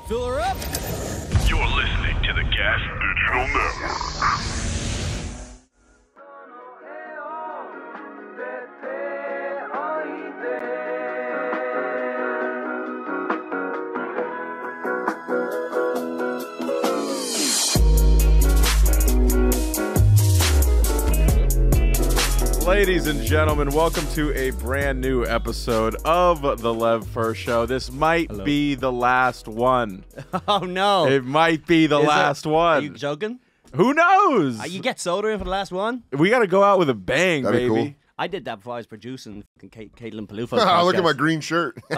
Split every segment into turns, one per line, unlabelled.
Fill her up.
You're listening to the Gas Digital Network.
Ladies and gentlemen, welcome to a brand new episode of the Lev Fer Show. This might be the last one.
Oh, no.
It might be the last one.
Are you joking?
Who knows?
You get Soder in for the last one?
We got to go out with a bang,
That'd be
baby.
cool.
I did that before I was producing Caitlin Paloofa's
Look at my
podcast.
green shirt.
Oh.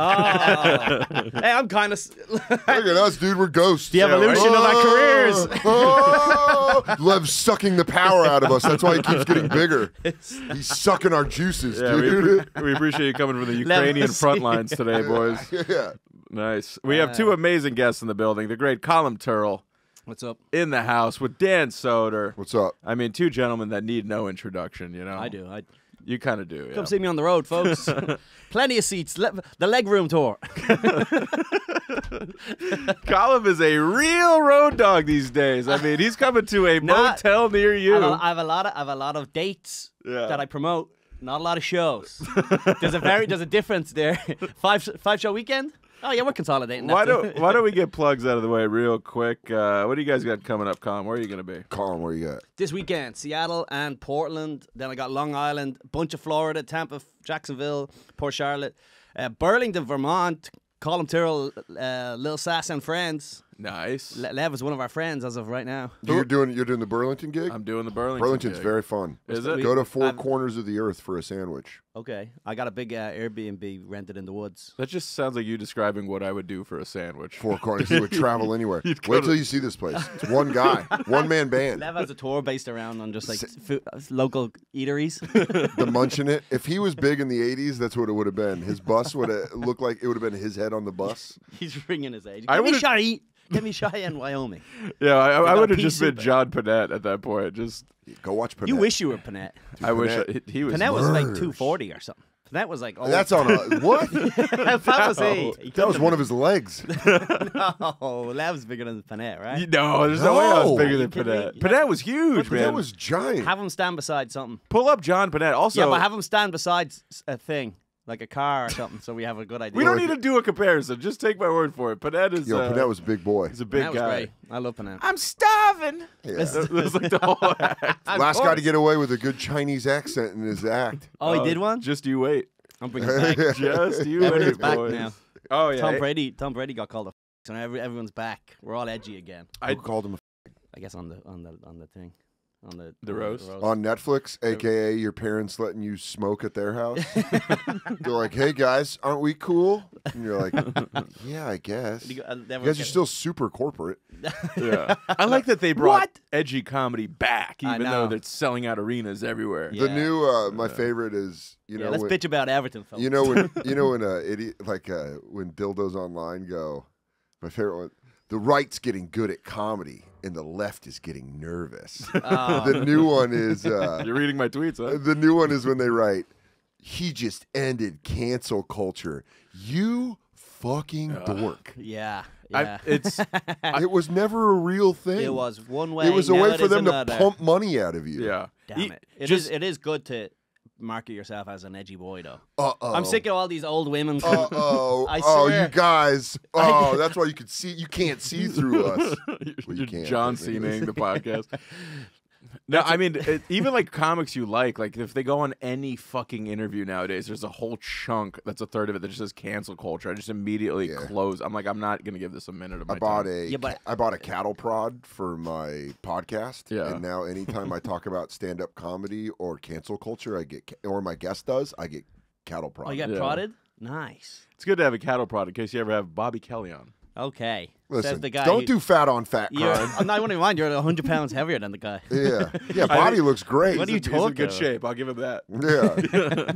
Hey, I'm kind of...
Look at us, dude. We're ghosts.
The evolution of our careers.
Oh, Lev's sucking the power out of us. That's why he keeps getting bigger. He's sucking our juices,
Yeah,
dude.
we appreciate you coming from the Ukrainian front lines today, boys.
Yeah.
Nice. We have two amazing guests in the building. The great Colum Tyrrell
What's up?
in the house with Dan Soder.
What's up?
I mean, two gentlemen that need no introduction, you know?
I do.
You kind of do, yeah.
Come see me on the road, folks. Plenty of seats. The leg room tour.
Colum is a real road dog these days. I mean, he's coming to a motel near you.
I have a lot of dates that I promote. Not a lot of shows. There's a difference there. Five show weekend. Oh yeah, we're consolidating.
Why don't we get plugs out of the way real quick? What do you guys got coming up, Colum? Where are you going to be?
Colin, where you at?
This weekend, Seattle and Portland. Then I got Long Island, a bunch of Florida, Tampa, Jacksonville, Port Charlotte, Burlington, Vermont. Colum Tyrrell, Lil Sass and friends.
Nice.
Lev is one of our friends as of right now.
You're doing the Burlington gig?
I'm doing the Burlington.
Burlington's
gig.
very fun.
Is it?
Go to four corners of the earth for a sandwich.
Okay, I got a big Airbnb rented in the woods.
That just sounds like you describing what I would do for a sandwich.
Four corners. You would travel anywhere.
You'd go
Wait
to-
till you see this place. It's one guy, one man band.
Lev has a tour based around on just like local eateries.
The Munchin' It. If he was big in the '80s, that's what it would have been. His bus would have looked like it would have been his head on the bus.
He's ringing his age.
I
Give me
would've-
shy. Get me shy in Wyoming.
Yeah, I
got
would
a
have just
pea
been
soup.
John Panette at that point. Just
Go watch Panette.
You wish you were Panette.
I wish
Panette-
he was.
Panette was like
Murders.
240 or something. Panette was like, oh,
That's on a what?
that was he.
That was one of his legs.
Oh, Lev's bigger than Panette, right?
No, there's no way I was
No.
bigger than
Kidding me?
Panette. Panette was huge, man.
That was giant.
Have him stand beside something.
Pull up John Panette. Also,
Yeah, but have him stand beside a thing, like a car or something, so we have a good idea.
we don't need to do a comparison. Just take my word for it. Panette is.
Yo, Panette was a big boy.
He's a big
Panette was
guy.
great. I love Panette.
I'm starving.
Yeah.
That was like the whole act.
Last guy to get away with a good Chinese accent in his act.
Oh, he did one?
Just you wait.
I'm bringing it back.
Just you
Everything's
wait,
back
boys.
now.
Oh yeah.
Tom Brady got called a so now everyone's back. We're all edgy again.
Who called him
I guess on the thing. On
The roast?
on Netflix, aka your parents letting you smoke at their house? They're like, "Hey guys, aren't we cool?" And you're like, "Yeah, I guess." You guys are still super corporate.
Yeah. I like that they brought
What?
edgy comedy back,
I
even
know.
though they're selling out arenas everywhere.
Yeah.
The new, my favorite is
let's
when,
bitch about Everton, folks.
you know when idiot like when dildos online go. My favorite one. The right's getting good at comedy, and the left is getting nervous. The new one is.
You're reading my tweets, huh?
The new one is when they write, "He just ended cancel culture. You fucking dork."
Yeah.
It's
It was never a real thing.
It was one way.
It was a
now
way
it
for
is
them
another.
to pump money out of you.
yeah.
Damn it! It is good to market yourself as an edgy boy, though.
Uh-oh.
I'm sick of all these old women.
Uh-oh.
I
Oh,
swear.
you guys. Oh, that's why you could see. You can't see through us. Well, you
You're
can't,
John
but
Cena-ing the podcast. No, I mean, even like comics you like if they go on any fucking interview nowadays, there's a whole chunk that's a third of it that just says cancel culture. I just immediately close. I'm like, I'm not going to give this a minute of my
I bought
time.
I bought a cattle prod for my podcast.
Yeah.
And now anytime I talk about stand-up comedy or cancel culture, or my guest does, I get cattle prod.
Oh, you got
Yeah.
prodded? Nice.
It's good to have a cattle prod in case you ever have Bobby Kelly on.
Okay. Says
Listen,
the guy.
don't do fat on fat
You're,
crime.
I'm not even mind. You're 100 pounds heavier than the guy.
Yeah, body looks great.
What are you
He's in
talking
good
about?
shape. I'll give him that.
Yeah,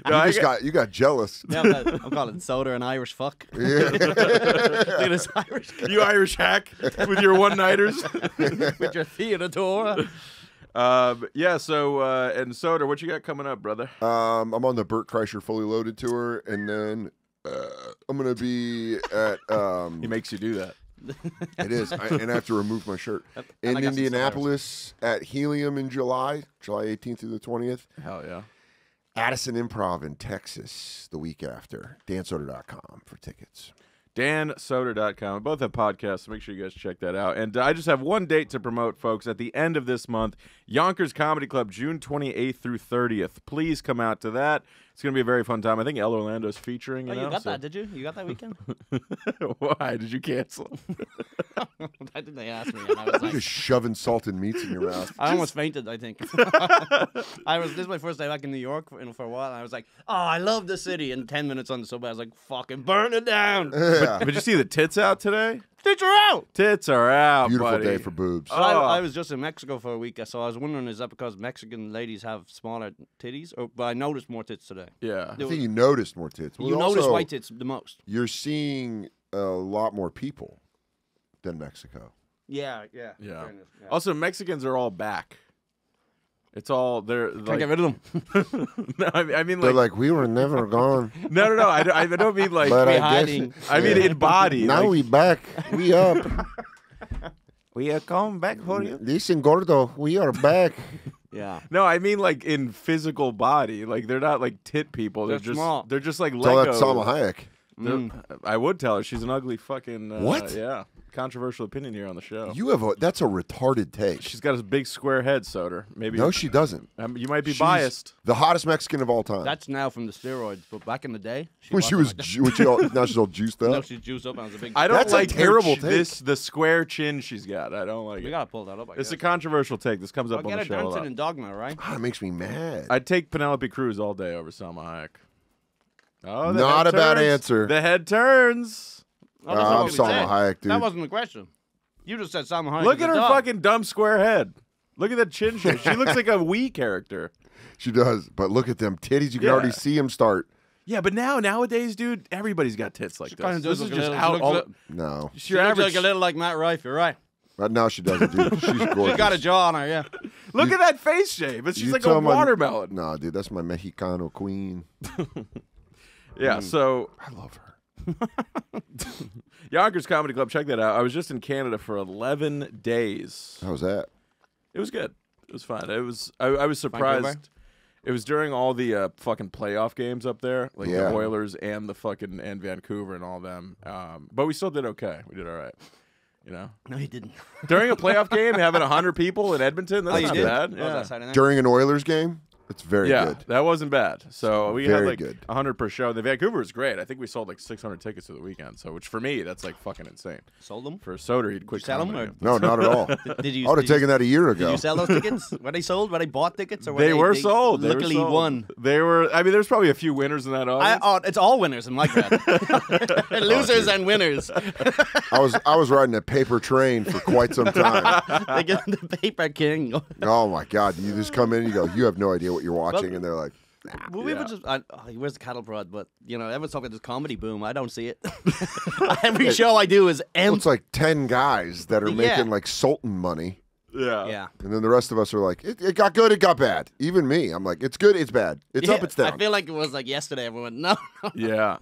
No,
you got jealous.
Yeah, I'm calling Soder an Irish fuck.
Yeah.
Look at this Irish guy
You Irish hack with your one-nighters.
with your theater tour.
Yeah, so, and Soder, what you got coming up, brother?
I'm on the Burt Kreischer Fully Loaded tour, and then I'm gonna be at
He makes you do that.
It is. And I have to remove my shirt.
And
In Indianapolis at Helium in July 18th through the 20th.
Hell yeah.
Addison Improv in Texas the week after. DanSoder.com for tickets.
DanSoder.com. Both have podcasts, so make sure you guys check that out. And I just have one date to promote, folks. At the end of this month, Yonkers Comedy Club, June 28th through 30th. Please come out to that. It's going to be a very fun time. I think El Orlando's featuring.
You got that, did you? You got that weekend?
Why? Did you cancel?
I think they asked me, and I was
You're
like...
just shoving salted meats in your mouth.
I almost fainted, I think. This is my first day back in New York for a while, and I was like, oh, I love the city. And 10 minutes on the subway, I was like, fucking burn it down.
Yeah.
But you see the tits out today?
Tits are out.
Tits are out,
Beautiful
buddy.
day for boobs.
But I was just in Mexico for a week, so I was wondering, is that because Mexican ladies have smaller titties? But I noticed more tits today.
Yeah.
I think you noticed more tits. Well,
You notice
also,
white tits the most.
You're seeing a lot more people than Mexico.
Yeah.
Yeah.
Fairness, yeah.
Also, Mexicans are all back. It's all they're
Can't
like,
get rid of them.
no, I mean
They're
like
like, we were never gone.
no. I don't mean like.
But I guess
hiding.
I mean in body.
now
like,
we back. We up.
we are coming back for you.
Listen, Gordo, we are back.
Yeah.
No, I mean like in physical body. Like they're not like tit people.
They're
just
small.
They're just like
Tell
Legos.
that Salma Hayek.
I would tell her she's an ugly fucking.
What?
Yeah, controversial opinion here on the show.
That's a retarded take.
She's got a big square head, Soder. Maybe.
No, she doesn't.
You might be
She's
biased.
The hottest Mexican of all time.
That's now from the steroids, but back in the day,
when she was, now she's all juiced up.
no, she's juiced up and was a big.
I don't
That's a
like her
terrible
the square chin she's got. I don't like
We
it.
gotta pull that up.
It's a controversial take. This comes up
I'll
on
get
the
her
show a
dancing
lot.
in Dogma, right?
It makes me mad.
I'd take Penelope Cruz all day over Salma Hayek. Oh, the
Not
head
a bad
turns.
answer.
The head turns.
Oh, that's not
I'm
what we
Salma
said.
Hayek, dude.
That wasn't the question. You just said Salma Hayek.
Look
is
at
a
her
dog.
fucking dumb square head. Look at that chin shape. She looks like a Wii character.
She does. But look at them titties. You can
Yeah.
already see them start.
Yeah, but nowadays, dude, everybody's got tits like
kinda
this.
does
This is
look a
just
little-
out
looks
all.
li-
No.
It's
She
your
looks
average.
like a little like Matt Rife. You're right.
Right now she doesn't, dude. She's gorgeous.
She's got a jaw on her. Yeah.
Look at that face shape. It's just
You
like
tell
a
my-
watermelon.
Nah, dude, that's my Mexicano queen.
Yeah, so
I love her.
Yonkers Comedy Club, check that out. I was just in Canada for 11 days.
How's that?
It was good. It was fun. It was. I was surprised.
Vancouver?
It was during all the fucking playoff games up there, like
Yeah.
the Oilers and the fucking and Vancouver and all them. But we still did okay. We did all right. You know,
No, he didn't.
during a playoff game, having 100 people in Edmonton, that's
you
not
did?
bad.
Oh,
Yeah.
that Saturday night?
During an Oilers game? It's very
Yeah,
good.
that wasn't bad. So we
Very
had like
good.
100 per show. The Vancouver was great. I think we sold like 600 tickets to the weekend. So, which for me, that's like fucking insane.
Sold them.
For Soder, he'd quit.
sell 'em,
comedy.
or-
No, not at all.
Did you?
I would have
did you-
taken that a year
Did
ago.
you sell those tickets? Were they sold? Were they bought tickets? Or were
They were sold. They were
Luckily
sold.
won.
They were. I mean, there's probably a few winners in that audience.
It's all winners in my crowd. Losers and winners.
I was riding a paper train for quite some time.
They get the paper king.
Oh my God! You just come in and you go, you have no idea what you're watching, and they're like,
Well, we
Yeah.
were just. Where's the cattle prod? But everyone's talking this comedy boom. I don't see it. Every show I do is
well,
empty.
it's like 10 guys that are
Yeah.
making like Sultan money,
yeah.
Yeah.
and then the rest of us are like, it got good, it got bad. Even me, I'm like, it's good, it's bad, it's up, it's down.
I feel like it was like yesterday. Everyone, no.
Yeah.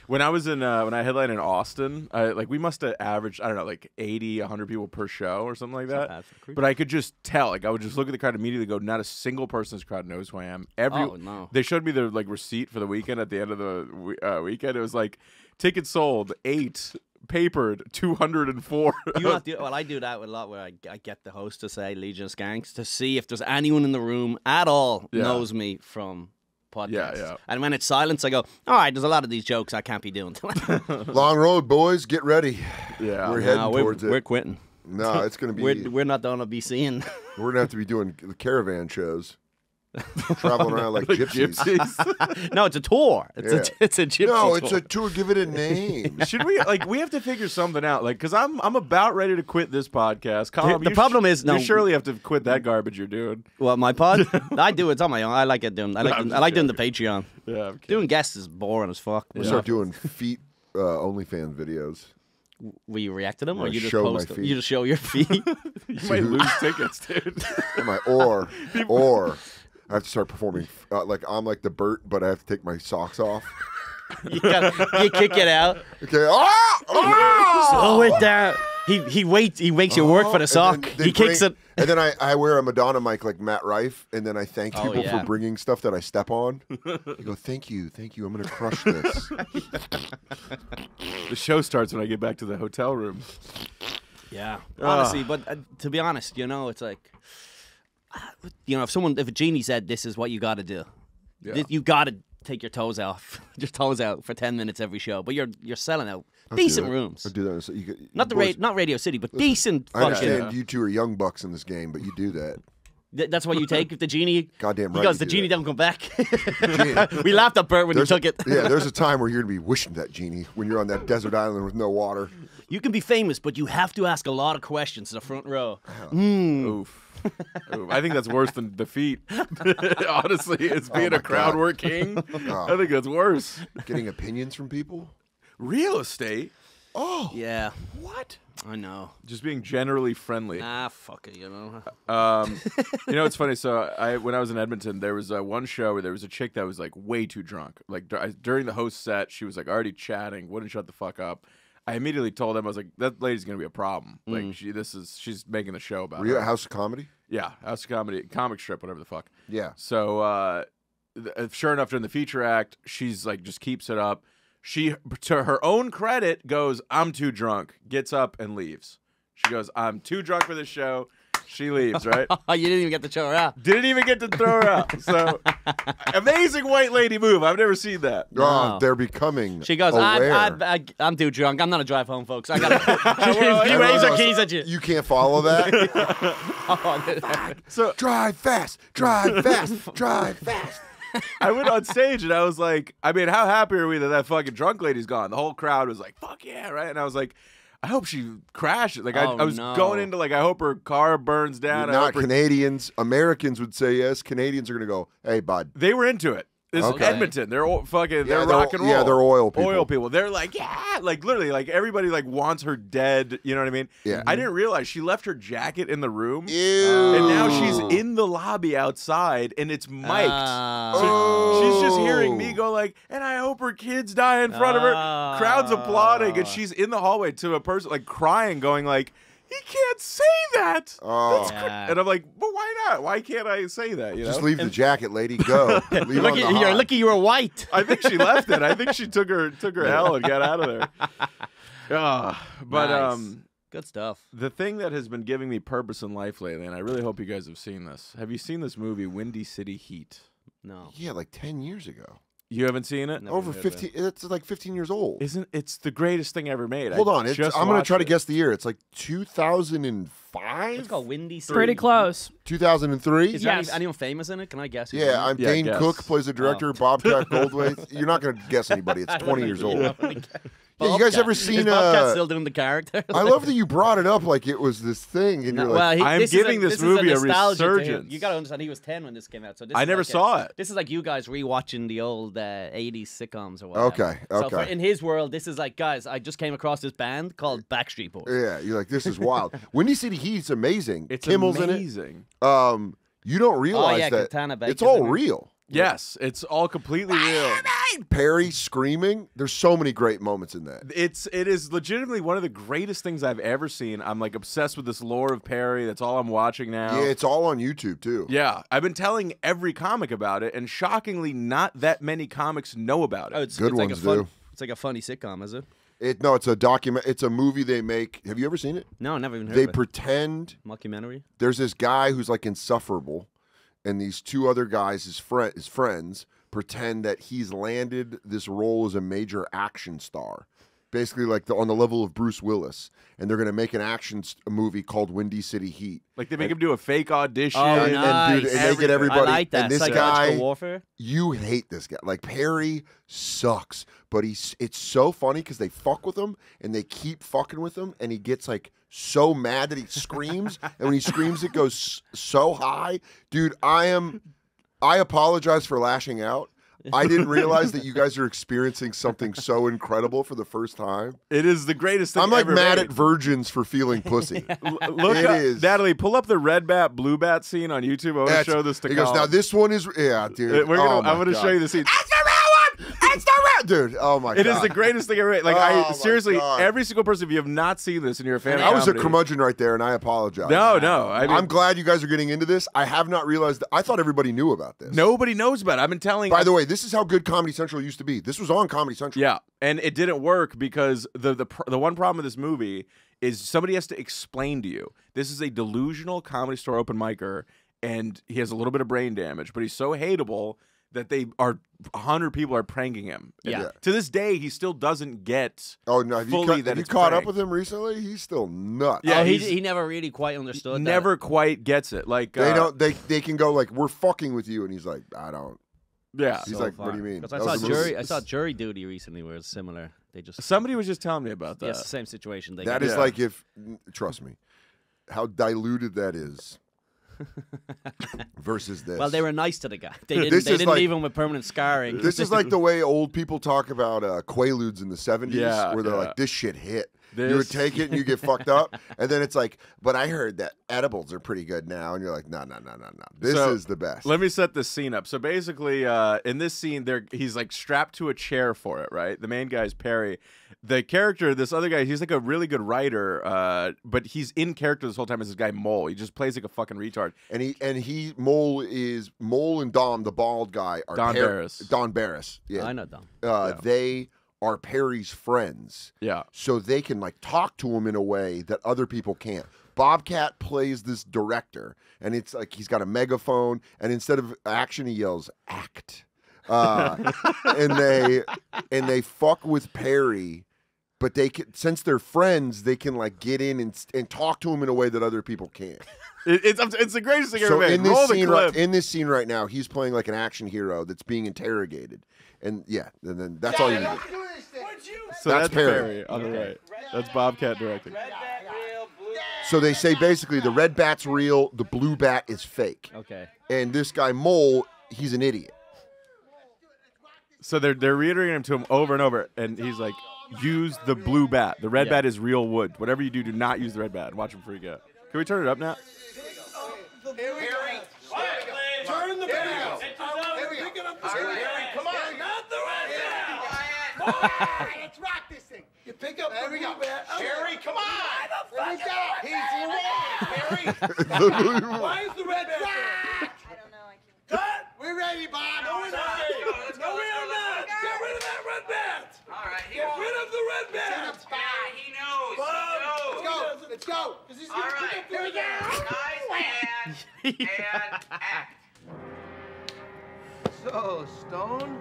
When I was in when I headlined in Austin, we must have averaged, I don't know, like 80, 100 people per show or something like that.
bad for Creep.
But I could just tell, like I would just look at the crowd immediately and go, not a single person in this crowd knows who I am.
Oh, no.
They showed me their like receipt for the weekend at the end of the weekend. It was like tickets sold 8, papered 204.
You have to. Well, I do that a lot where I get the host to say Legion of Skanks to see if there's anyone in the room at all
Yeah.
knows me from podcasts.
Yeah.
And when it's silence, I go, all right, there's a lot of these jokes I can't be doing.
Long road, boys, get ready.
Yeah.
We're heading
No,
towards
we're
it.
quitting.
No, it's gonna be.
We're not going to be seeing.
We're gonna have to be doing the caravan shows, traveling around like gypsies.
Gypsies.
No, it's a tour. It's a gypsy
No,
tour.
it's a tour. Give it a name.
Should we we have to figure something out, like, because I'm about ready to quit this podcast. Colum,
The problem is, no-
you surely have to quit that garbage you're doing.
Well, my pod, I do it on my own. I like it doing. I
I'm
like
just
doing the Patreon.
Yeah, I'm kidding.
Doing guests is boring as fuck.
We'll start doing feet OnlyFans videos.
Will you react to them, or
I
you just
show my
post them?
feet.
You just show your feet.
You might lose tickets, dude.
Or I have to start performing like I'm like the Bert, but I have to take my socks off.
you kick it out.
Okay. Ah! Ah!
Slow it down. He waits you work for the sock. He kicks it.
And then I wear a Madonna mic like Matt Rife, and then I thank people for bringing stuff that I step on. You go, thank you. I'm going to crush this.
The show starts when I get back to the hotel room.
Yeah, honestly, but to be honest, it's like, if a genie said this is what you got to do, you got to take your toes out for 10 minutes every show, but you're selling out decent rooms.
I do that. So
not Radio City, but decent.
I understand you two are young bucks in this game, but you do that.
That's what you take if the genie.
Goddamn right.
Because the genie doesn't come back. We laughed at Bert when he took it.
Yeah, there's a time where you're gonna be wishing that genie when you're on that desert island with no water.
You can be famous, but you have to ask a lot of questions to the front row.
Oof. I think that's worse than defeat. Honestly, it's being a crowd work king. I think that's worse.
Getting opinions from people.
Real estate.
Oh
yeah.
What?
I know.
Just being generally friendly.
Fuck it.
It's funny. So when I was in Edmonton, there was one show where there was a chick that was like way too drunk. Like during the host set, she was like already chatting, wouldn't shut the fuck up. I immediately told them, I was like, that lady's gonna be a problem. Like she's making the show about.
Were you at House of Comedy?
Yeah, House of Comedy, comic strip, whatever the fuck.
Yeah.
So sure enough, during the feature act, she's like just keeps it up. She, to her own credit, goes, I'm too drunk, gets up and leaves. She goes, I'm too drunk for this show. She leaves, right?
You didn't even get to throw her out.
Didn't even get to throw her out. So, amazing white lady move. I've never seen that.
No.
Oh, they're becoming
She goes,
aware.
I'm too drunk. I'm not a drive home, folks. I got to. He waves her keys at you.
You can't follow that.
So
drive fast, drive fast, drive fast.
I went on stage and I was like, I mean, how happy are we that fucking drunk lady's gone? The whole crowd was like, fuck yeah, right? And I was like, I hope she crashes. Like I was going into like, I hope her car burns down.
Not Canadians. Americans would say yes. Canadians are going to go, hey, bud.
They were into it. This is Edmonton. They're they're rock and roll.
Yeah, they're oil people.
Oil people. They're like, yeah, like literally, like everybody like wants her dead. You know what I mean?
Yeah.
I didn't realize she left her jacket in the room.
Ew.
And now she's in the lobby outside, and it's mic'd. So she's just hearing me go like, and I hope her kids die in front of her. Crowd's applauding, and she's in the hallway to a person like crying, going like, he can't say that.
Oh.
And I'm like, but why not? Why can't I say that? You know?
Just leave the jacket, lady. Go. Leave
You're lucky you were white.
I think she left it. I think she took her L and got out of there. But
nice. Good stuff.
The thing that has been giving me purpose in life lately, and I really hope you guys have seen this. Have you seen this movie, Windy City Heat?
No.
Yeah, like 10 years ago.
You haven't seen it?
Over 15. It's like 15 years old.
It's the greatest thing ever made.
Hold on. I'm going to try to guess the year. It's like 2005?
It's called Windy City.
Pretty close.
2003?
Is there anyone famous in it? Can I guess?
Yeah, Dane Cook plays the director. Bobcat Goldthwait. You're not going to guess anybody. It's 20 years old. Yeah, you guys ever seen?
Is Bobcat still doing the character?
I love that you brought it up like it was this thing, and you're like,
I'm giving this movie a resurgence.
You got to understand, he was 10 when this came out, so
I never saw it.
This is like you guys rewatching the old 80s sitcoms or whatever.
Okay.
So in his world, this is like, guys, I just came across this band called Backstreet Boys.
Yeah, you're like, this is wild. Windy City Heat's amazing.
It's
Kimmel's
amazing.
In it. You don't realize that it's all real.
Yes, it's all completely real.
Perry screaming. There's so many great moments in that.
It is legitimately one of the greatest things I've ever seen. I'm like obsessed with this lore of Perry. That's all I'm watching now.
Yeah, it's all on YouTube too.
Yeah, I've been telling every comic about it, and shockingly, not that many comics know about it.
Oh, it's
Good
like
ones do.
It's like a funny sitcom, is it?
No, it's a document. It's a movie they make. Have you ever seen it?
No, never even heard
They
of it.
pretend.
Mockumentary?
There's this guy who's like insufferable, and these two other guys, his friends, pretend that he's landed this role as a major action star, basically like on the level of Bruce Willis, and they're going to make an action movie called Windy City Heat.
Like they make him do a fake audition.
Oh,
and they get everybody.
I like that.
And this
Psychological
guy,
warfare.
You hate this guy. Like Perry sucks, but it's so funny because they fuck with him and they keep fucking with him, and he gets like so mad that he screams, and when he screams, it goes so high, dude. I apologize for lashing out. I didn't realize that you guys are experiencing something so incredible for the first time.
It is the greatest thing
I'm like
ever
mad
made.
at virgins for feeling pussy.
Look
It
up,
is.
Natalie, pull up the red bat, blue bat scene on YouTube. I want to show this to
He goes,
Colin.
now this one is, yeah, dude.
I'm going to show you the scene.
That's the real one! That's It's the red dude. Oh my god,
It is the greatest thing ever. Like
Oh,
I
my
seriously,
God.
every single person. If you have not seen this and you're a fan,
I
of
was a
comedy,
curmudgeon right there, and I apologize.
No. I mean,
I'm glad you guys are getting into this. I have not realized. I thought everybody knew about this.
nobody knows about it. I've been telling.
By the way, this is how good Comedy Central used to be. This was on Comedy Central.
Yeah, and it didn't work because the one problem with this movie is somebody has to explain to you. This is a delusional Comedy Store open micer, and he has a little bit of brain damage, but he's so hateable that 100 people are pranking him. And
Yeah.
to this day, he still doesn't get.
Oh no! Have
fully
you,
that
have you
it's
caught up
prank.
with him recently? He's still nuts.
Yeah,
Oh,
he's-
he never really quite understood.
Never quite gets it. Like
They don't. They can go like, "We're fucking with you," and he's like, "I don't."
Yeah.
He's like, "What do you mean?"
Because
That
I
was
saw
the movie.
jury duty recently where it's similar. They just
Somebody was just telling me about that.
yes, the same situation. They
That
get-
is
Yeah.
like if, trust me, how diluted that is versus this.
Well, they were nice to the guy. They
This
didn't
is like-
leave him with permanent scarring.
This is like the way old people talk about Quaaludes in the 70s,
Yeah,
where they're
yeah.
like, "This shit hit." You
This-
would take it and you get fucked up, and then it's like, "But I heard that edibles are pretty good now," and you're like, "No. This
So,
is the best."
Let me set this scene up. So basically, in this scene, he's like strapped to a chair for it, right? The main guy's Perry. The character, this other guy, he's like a really good writer, but he's in character this whole time as this guy Mole. He just plays like a fucking retard.
And Mole and Dom, the bald guy, are
Don Barris.
Don Barris. Yeah.
I know Dom.
They are Perry's friends.
Yeah.
So they can like talk to him in a way that other people can't. Bobcat plays this director, and it's like he's got a megaphone, and instead of action, he yells "act," and they fuck with Perry, but they can, since they're friends, they can like get in and talk to him in a way that other people can't.
It's the greatest thing
So
ever made.
in this
Roll the
scene,
clip.
in this scene right now, he's playing like an action hero that's being interrogated, and yeah, and then that's all you need.
So
that's
that's
Perry.
Perry on the right. That's Bobcat directing.
So they say basically the red bat's real, the blue bat is fake.
Okay.
And this guy Mole, he's an idiot.
So they're reiterating him to him over and over, and he's like, "Use the blue bat. The red
Yeah.
bat is real wood. Whatever you do, do not use the red bat." Watch him freak out. Can we turn it up now?
Turn the video. Pick it up the screen. Come on. Not the red bat. Let's rock this thing. You pick up the blue bat. Harry, come on. There we go. He's wrong. Harry. Why is the red bat there?
I don't know. I can't.
Cut. We're ready, Bob. No, we're not. No, we are not. Get rid of that red bat.
All right,
Get rid of the red bat.
He knows.
Bob, let's go. Because he's
All
going to
right.
pick up the red bat.
Guys, and act.
So, Stone?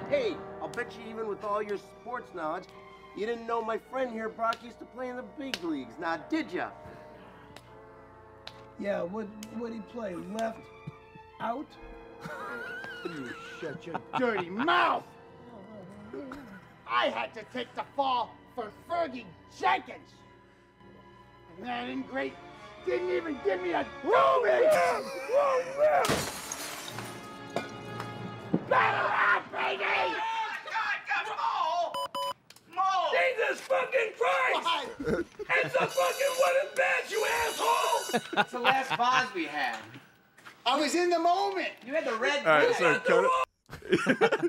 Hey, I'll bet you even with all your sports knowledge, you didn't know my friend here, Brock, used to play in the big leagues. Now, did ya?
Yeah, what he play? Left out?
You shut your dirty mouth! I had to take the fall for Fergie Jenkins. And that ingrate didn't even give me a roomie! Battle out, baby!
Jesus fucking Christ! It's a fucking wooden bat, you asshole!
That's the last vase we had.
I was in the moment!
You had the red
All right,
bat.
so cut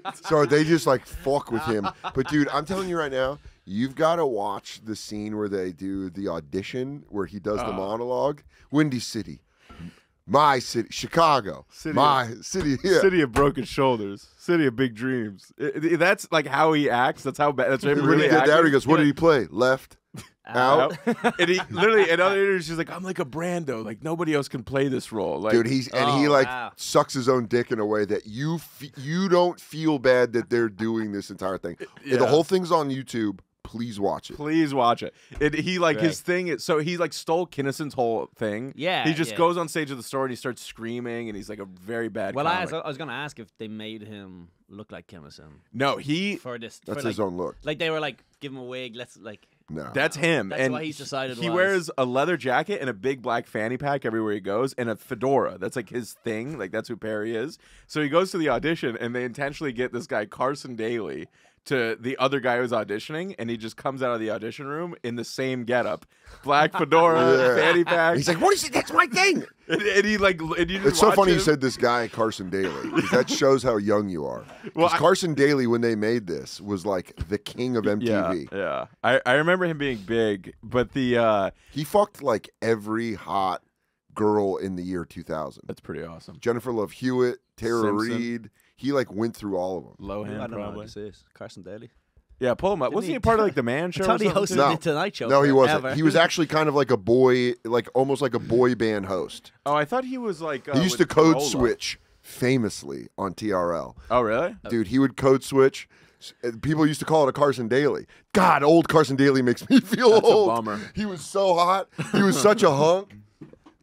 it.
So they just like fuck with him. But dude, I'm telling you right now, you've got to watch the scene where they do the audition where he does the monologue. Windy City, my city, Chicago, my city, yeah.
City of broken shoulders. City of big dreams. That's like how he acts. That's how bad. That's him
When
really
he did that,
acting.
he goes, "What did he play? Left, out."
And he literally in other interviews, she's like, "I'm like a Brando. Like nobody else can play this role." Like,
Dude, he like
wow.
sucks his own dick in a way that you don't feel bad that they're doing this entire thing.
Yeah.
The whole thing's on YouTube. Please watch it.
please watch it. He like his thing. So he like stole Kinnison's whole thing.
Yeah,
he just
yeah.
goes on stage at the store and he starts screaming, and he's like a very bad.
Well,
comic.
I was going to ask if they made him look like Kimmison
No, he.
for this.
That's
for,
his
like,
own look.
Like they were like, give him a wig. Let's like.
No,
That's him.
That's
and
what he's decided
He
was.
wears a leather jacket and a big black fanny pack everywhere he goes, and a fedora. That's like his thing. Like that's who Perry is. So he goes to the audition, and they intentionally get this guy Carson Daly to the other guy who's auditioning, and he just comes out of the audition room in the same getup, black fedora, fanny pack.
He's like, "What is it? That's my thing."
And he like, and you just
It's so
watch
funny
him.
you said this guy Carson Daly, because that shows how young you are.
Well,
Because Carson Daly, when they made this, was like the king of MTV.
Yeah. I remember him being big, but
He fucked like every hot girl in the year 2000.
that's pretty awesome.
Jennifer Love Hewitt, Tara
Simpson.
Reid. He like went through all of them.
Lohan,
I don't know
probably.
what this is. Carson Daly.
Yeah, pull him up. Wasn't he a part of like the Man Show?
I thought he
or something?
hosted
too?
No.
the Tonight Show.
No, he wasn't.
forever.
He was actually kind of like a boy, like almost like a boy band host.
Oh, I thought he was like.
He used to
with
code
Corolla.
switch famously on TRL.
Oh, really?
Dude, he would code switch. People used to call it a Carson Daly. God, old Carson Daly makes me feel
That's a
old.
bummer.
He was so hot. He was such a hunk.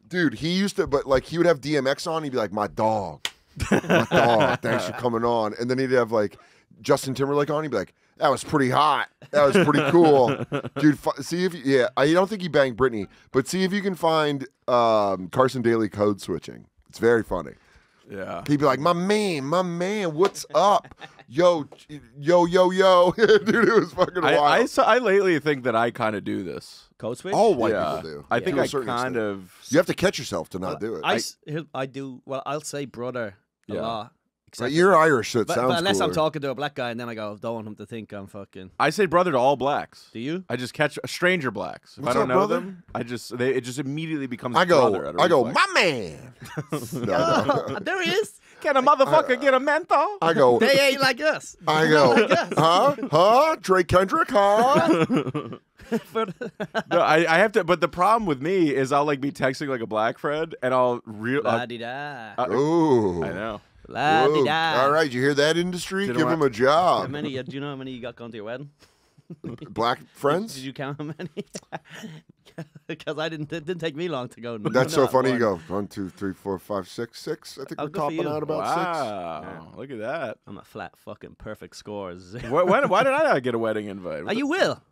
Dude, he used to, but like he would have DMX on. He'd be like, "My dog, my dog. Thanks for coming on." And then he'd have like Justin Timberlake on. He'd be like, "That was pretty hot. That was pretty cool, dude." See if I don't think he banged Britney, but see if you can find Carson Daly code switching. It's very funny.
Yeah.
He'd be like, my man, what's up? Yo. Dude, it was fucking wild.
I lately think that I kind of do this.
Code switch.
All white
Yeah.
people do.
I
to
think
a
I
certain
kind
extent.
of.
You have to catch yourself to not do it.
I do. Well, I'll say brother a
Yeah.
lot.
But you're Irish, so it
But
sounds
unless I'm
cooler.
talking to a black guy and then I go, don't want him to think I'm fucking.
I say brother to all blacks.
Do you?
I just catch a stranger blacks. If
What's
I don't
up,
know
brother?
them, it just immediately becomes
I
brother. out
go,
of reflex.
my man. No.
There he is.
Can a motherfucker get a menthol?
I go,
They ain't like us.
I go, huh? Drake Kendrick, huh?
No, I have to. But the problem with me is I'll like be texting like a black friend, and I'll
La di da.
Ooh.
I know.
La di
Whoa.
da.
All right, you hear that, industry?
Didn't
Give
want-
him a
How
job.
many? Do you know how many you got going to your wedding?
Black friends?
Did you count how many? Because it didn't take me long to go.
That's so
not
funny.
one.
You go 1, 2, 3, 4, 5, 6, 6. I think
Oh,
we're
good for
topping
you.
out about 6.
Wow, look at that.
I'm a flat fucking perfect scores.
Why did I not get a wedding invite?
You will.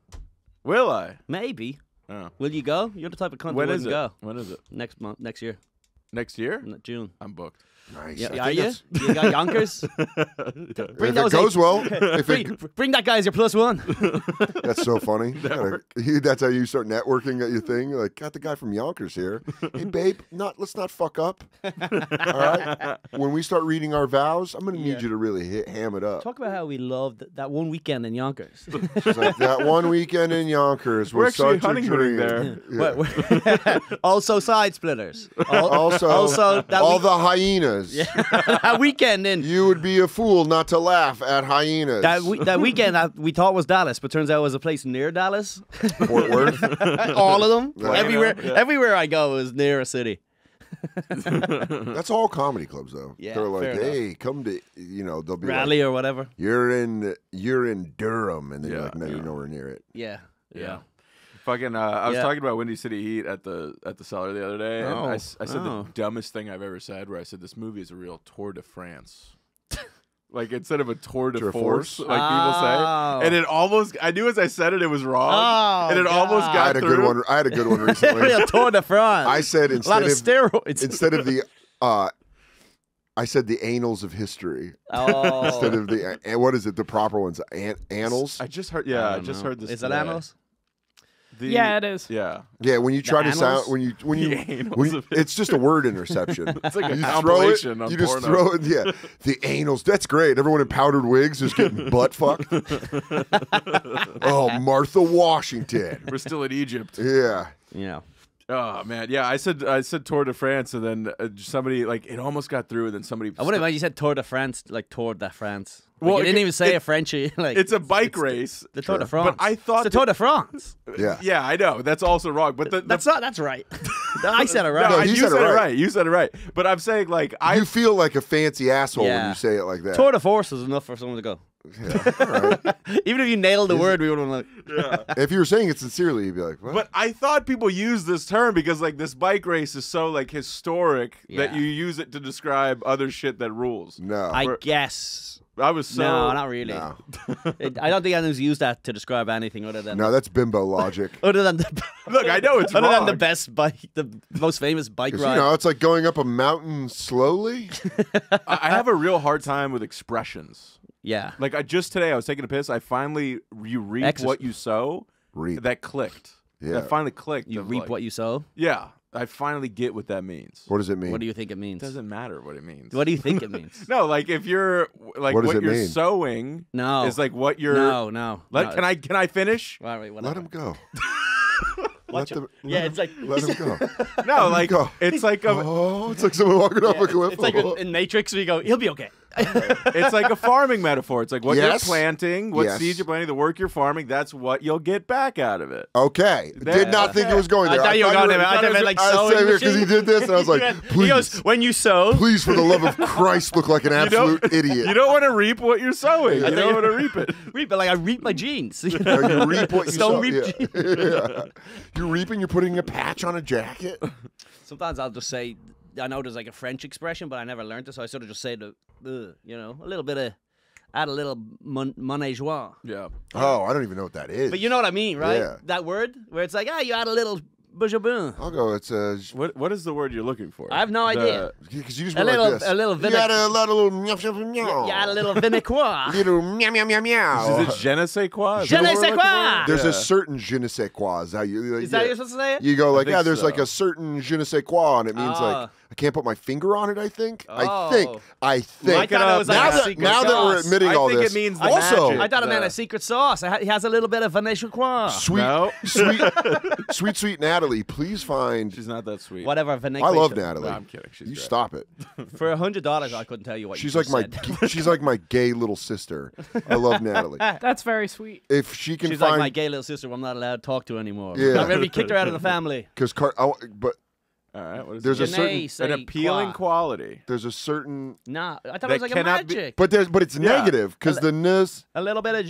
Will I?
Maybe.
Oh.
Will you go? You're the type of cunt
When
who
is
wouldn't
it?
go.
When is it?
Next month, next year,
Next year?
June.
I'm booked.
Nice.
Yeah,
I
are
think
you?
that's-
You got Yonkers?
If it goes well,
Bring that guy as your plus one.
that's so funny. That's how you start networking at your thing. You're like, got the guy from Yonkers here. Hey, babe, let's not fuck up. All right. When we start reading our vows, I'm gonna need you to really ham it up.
Talk about how we loved that one weekend in Yonkers.
She's like, that one weekend in Yonkers
We're
was
actually
such a
honeymooning
dream.
there.
Yeah.
Also, side splitters.
Also,
that
all the hyenas.
that weekend in
You would be a fool not to laugh at hyenas.
that weekend that we thought was Dallas, but turns out it was a place near Dallas.
Fort Worth.
All of them,
Plano,
everywhere I go is near a city.
That's all comedy clubs, though.
Yeah,
They're like,
fair
hey, come to, they'll be
Raleigh
like,
or whatever.
you're in Durham, and then you're
Yeah,
like, no,
yeah.
you're nowhere near it.
Yeah.
Fucking, I was
Yeah.
talking about Windy City Heat at the cellar the other day, and I said
Oh.
the dumbest thing I've ever said, where I said this movie is a real Tour de France. Like instead of a tour de
Tour de
force,
force?
like people
Oh.
say, and it almost. I knew as I said it, it was wrong,
Oh,
and it almost
God.
got
I had a
through.
good one. I had a good one recently.
Real Tour de France.
I said
a lot
instead
of
of
steroids.
instead of the I said the annals of history
oh,
instead of the what is it? The proper ones, annals.
I just heard. Yeah, I
don't
just
know.
heard this.
Is it
today.
annals?
Yeah,
it is.
Yeah,
Yeah, when you try to sound
annals?
when you
annals of
it's just a word interception.
it's like a
You throw it,
compilation. on
you just
porno.
throw it. Yeah, the annals. That's great. Everyone in powdered wigs is getting butt fucked. Oh, Martha Washington.
We're still in Egypt.
Yeah.
Yeah.
Oh man, yeah. I said Tour de France, and then somebody like it almost got through, and then somebody.
I wouldn't mind you said Tour de France, like Tour de France. Like,
Well,
you didn't
it-
even say
it-
a Frenchy. Like
It's a bike race.
the Tour de
Sure.
France.
But I thought
it's the Tour de France.
Yeah.
Yeah, I know that's also wrong. But
That's not. That's right. I said it right.
No,
No, he
you
said it
said it
right.
right. You said it right. But I'm saying like
You feel like a fancy asshole when
Yeah.
you say it like that.
Tour de force is enough for someone to go.
Yeah, all right.
Even if you nailed the word, we would have like.
If you were saying it sincerely, you'd be like, what?
But I thought people use this term because like this bike race is so like historic that
Yeah.
you use it to describe other shit that rules.
No.
I guess.
I was so
No, not really.
No.
I don't think anyone's used that to describe anything other than
No, that's bimbo logic.
other than the
Look, I know it's
other
wrong.
than the best bike, the most famous bike
'Cause,
ride.
it's like going up a mountain slowly.
I have a real hard time with expressions.
Yeah.
Like just today, I was taking a piss. I finally you reap
Exercise.
what you sow.
Reap.
That clicked.
Yeah.
That finally clicked.
You
of,
reap
like,
what you sow.
Yeah, I finally get what that means.
What does it mean?
What do you think it means?
It doesn't matter what it means.
What do you think it means?
No, like if you're like
What does
what
it
you're
mean?
sowing
No.
is like what you're.
No.
No,
No.
can I finish?
All right,
Let
whatever.
him go.
Watch
Let
him.
them-
Yeah, it's like
Let him go.
No, like
go.
it's like a
Oh, it's like someone walking off a cliff.
it's like in Matrix where you go, he'll be okay.
it's like a farming metaphor. It's like what
Yes.
you're planting, what
Yes.
seeds you're planting, the work you're farming. That's what you'll get back out of it.
Okay.
That-
Did not think it was going
I
there.
thought you were going there. I thought it meant like sewing
same here because he
machine.
did this, and I was like,
He
please,
goes, when you sow.
please, for the love of Christ, look like an absolute idiot.
You don't want to reap what you're sowing. You don't want to reap it.
Reap it like I reap my jeans.
You reap what you
Stone
sow.
reap
Yeah. Yeah. You're reaping. You're putting a patch on a jacket.
Sometimes I'll just say, I know there's like a French expression, but I never learned it, so I sort of just say the, you know, a little bit of, add a little monégeois.
Yeah.
Oh, I don't even know what that is.
But you know what I mean, right?
Yeah.
That word where it's like, you add a little bourgeois.
I'll go. It's
What is the word you're looking for?
I have no idea.
because you just
A
went
little-
like this.
a little
You
vinegar.
got a lot of little meow, meow, meow.
You add a little vinegar.
Little meow, meow, meow, meow.
Is it je ne sais quoi? Is
Je
that
ne
what we're
sais
looking
quoi.
for?
There's
Yeah.
a certain je ne sais quoi. Is how you,
Is that how you're supposed to say it?
You go like,
think
yeah, there's
so.
like a certain je ne sais quoi, and it means
Ah.
like I can't put my finger on it. I think.
Oh.
I think.
I
Look it
thought it
up.
was like
now
a
that,
secret
now that we're
sauce.
admitting
I
all
think
this,
it means the
also
magic.
I thought it meant a secret sauce. He has a little bit of vinegar.
sweet,
No.
sweet Natalie, please find.
She's not that sweet.
Whatever vinegar.
I love Natalie.
No, I'm kidding. She's
You
great.
stop it.
For $100, I couldn't tell you what
She's
you
like
just
my
said.
she's like my gay little sister. I love Natalie.
That's very sweet.
If she can
She's
find,
like my gay little sister. I'm not allowed to talk to anymore.
Yeah.
I already kicked her out of the family.
because but
All right. What is
there's
it?
a
Je
certain
ne sais
An appealing
quoi.
quality.
there's a certain
Nah, I thought
That
it was like a
cannot be-
magic.
but it's
Yeah.
negative because the ness.
a little bit of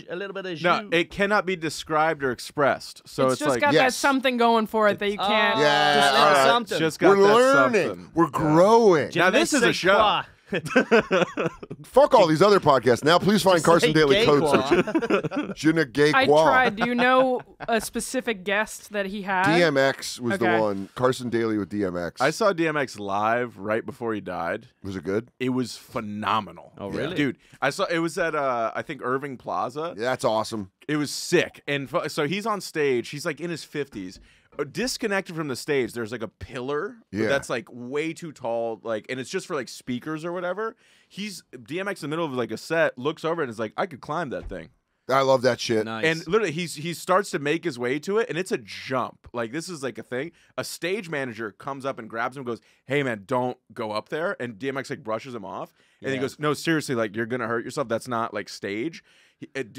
jus.
No, it cannot be described or expressed. So
It's
it's,
just
like
got that
yes.
something going for it that you can't.
Yeah,
just a little
all right.
something.
it's just got
We're
that
learning.
something.
We're growing.
Je
Now
ne
this is a
sais
show.
quoi.
Fuck all these other podcasts. Now please find
Just
Carson
say
Daly
gay
Code
quoi.
Searching. Je ne gay
I
quoi.
tried. Do you know a specific guest that he had?
DMX was the
Okay.
one. Carson Daly with DMX.
I saw DMX live right before he died.
Was it good?
It was phenomenal.
Oh, really?
Dude, I saw it was at I think Irving Plaza.
Yeah, that's awesome.
It was sick. And so he's on stage. He's like in his 50s. Disconnected from the stage, there's like a pillar
Yeah.
that's like way too tall, like, and it's just for like speakers or whatever. He's DMX in the middle of like a set, looks over and is like, I could climb that thing.
I love that shit.
Nice.
And literally, he starts to make his way to it, and it's a jump. Like, this is like a thing. A stage manager comes up and grabs him and goes, hey, man, don't go up there. And DMX, like, brushes him off. And he
Yeah.
goes, no, seriously, like, you're going to hurt yourself. That's not, like, stage.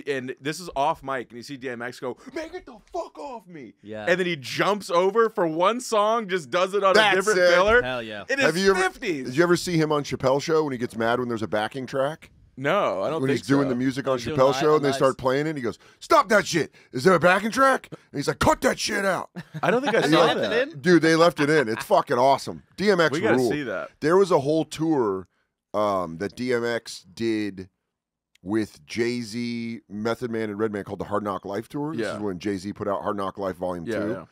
And this is off mic, and you see DMX go, man, get the fuck off me.
Yeah.
And then he jumps over for one song, just does it on
That's
a different
it.
filler.
Hell yeah.
In
Have
his
you ever?
50s.
Did you ever see him on Chappelle Show when he gets mad when there's a backing track?
No, I don't
When
think
he's doing
so.
the music on
He's doing
Chappelle
live
Show and they
lives.
start playing it, he goes, "Stop that shit! Is there a backing track?" And he's like, "Cut that shit out."
I don't think I
They
saw
left
that.
it in?
Dude, they left it in. It's fucking awesome. DMX
We gotta
ruled.
see that.
There was a whole tour that DMX did with Jay-Z, Method Man, and Redman called the Hard Knock Life Tour. This
Yeah.
is when Jay-Z put out Hard Knock Life Volume 2.
Yeah.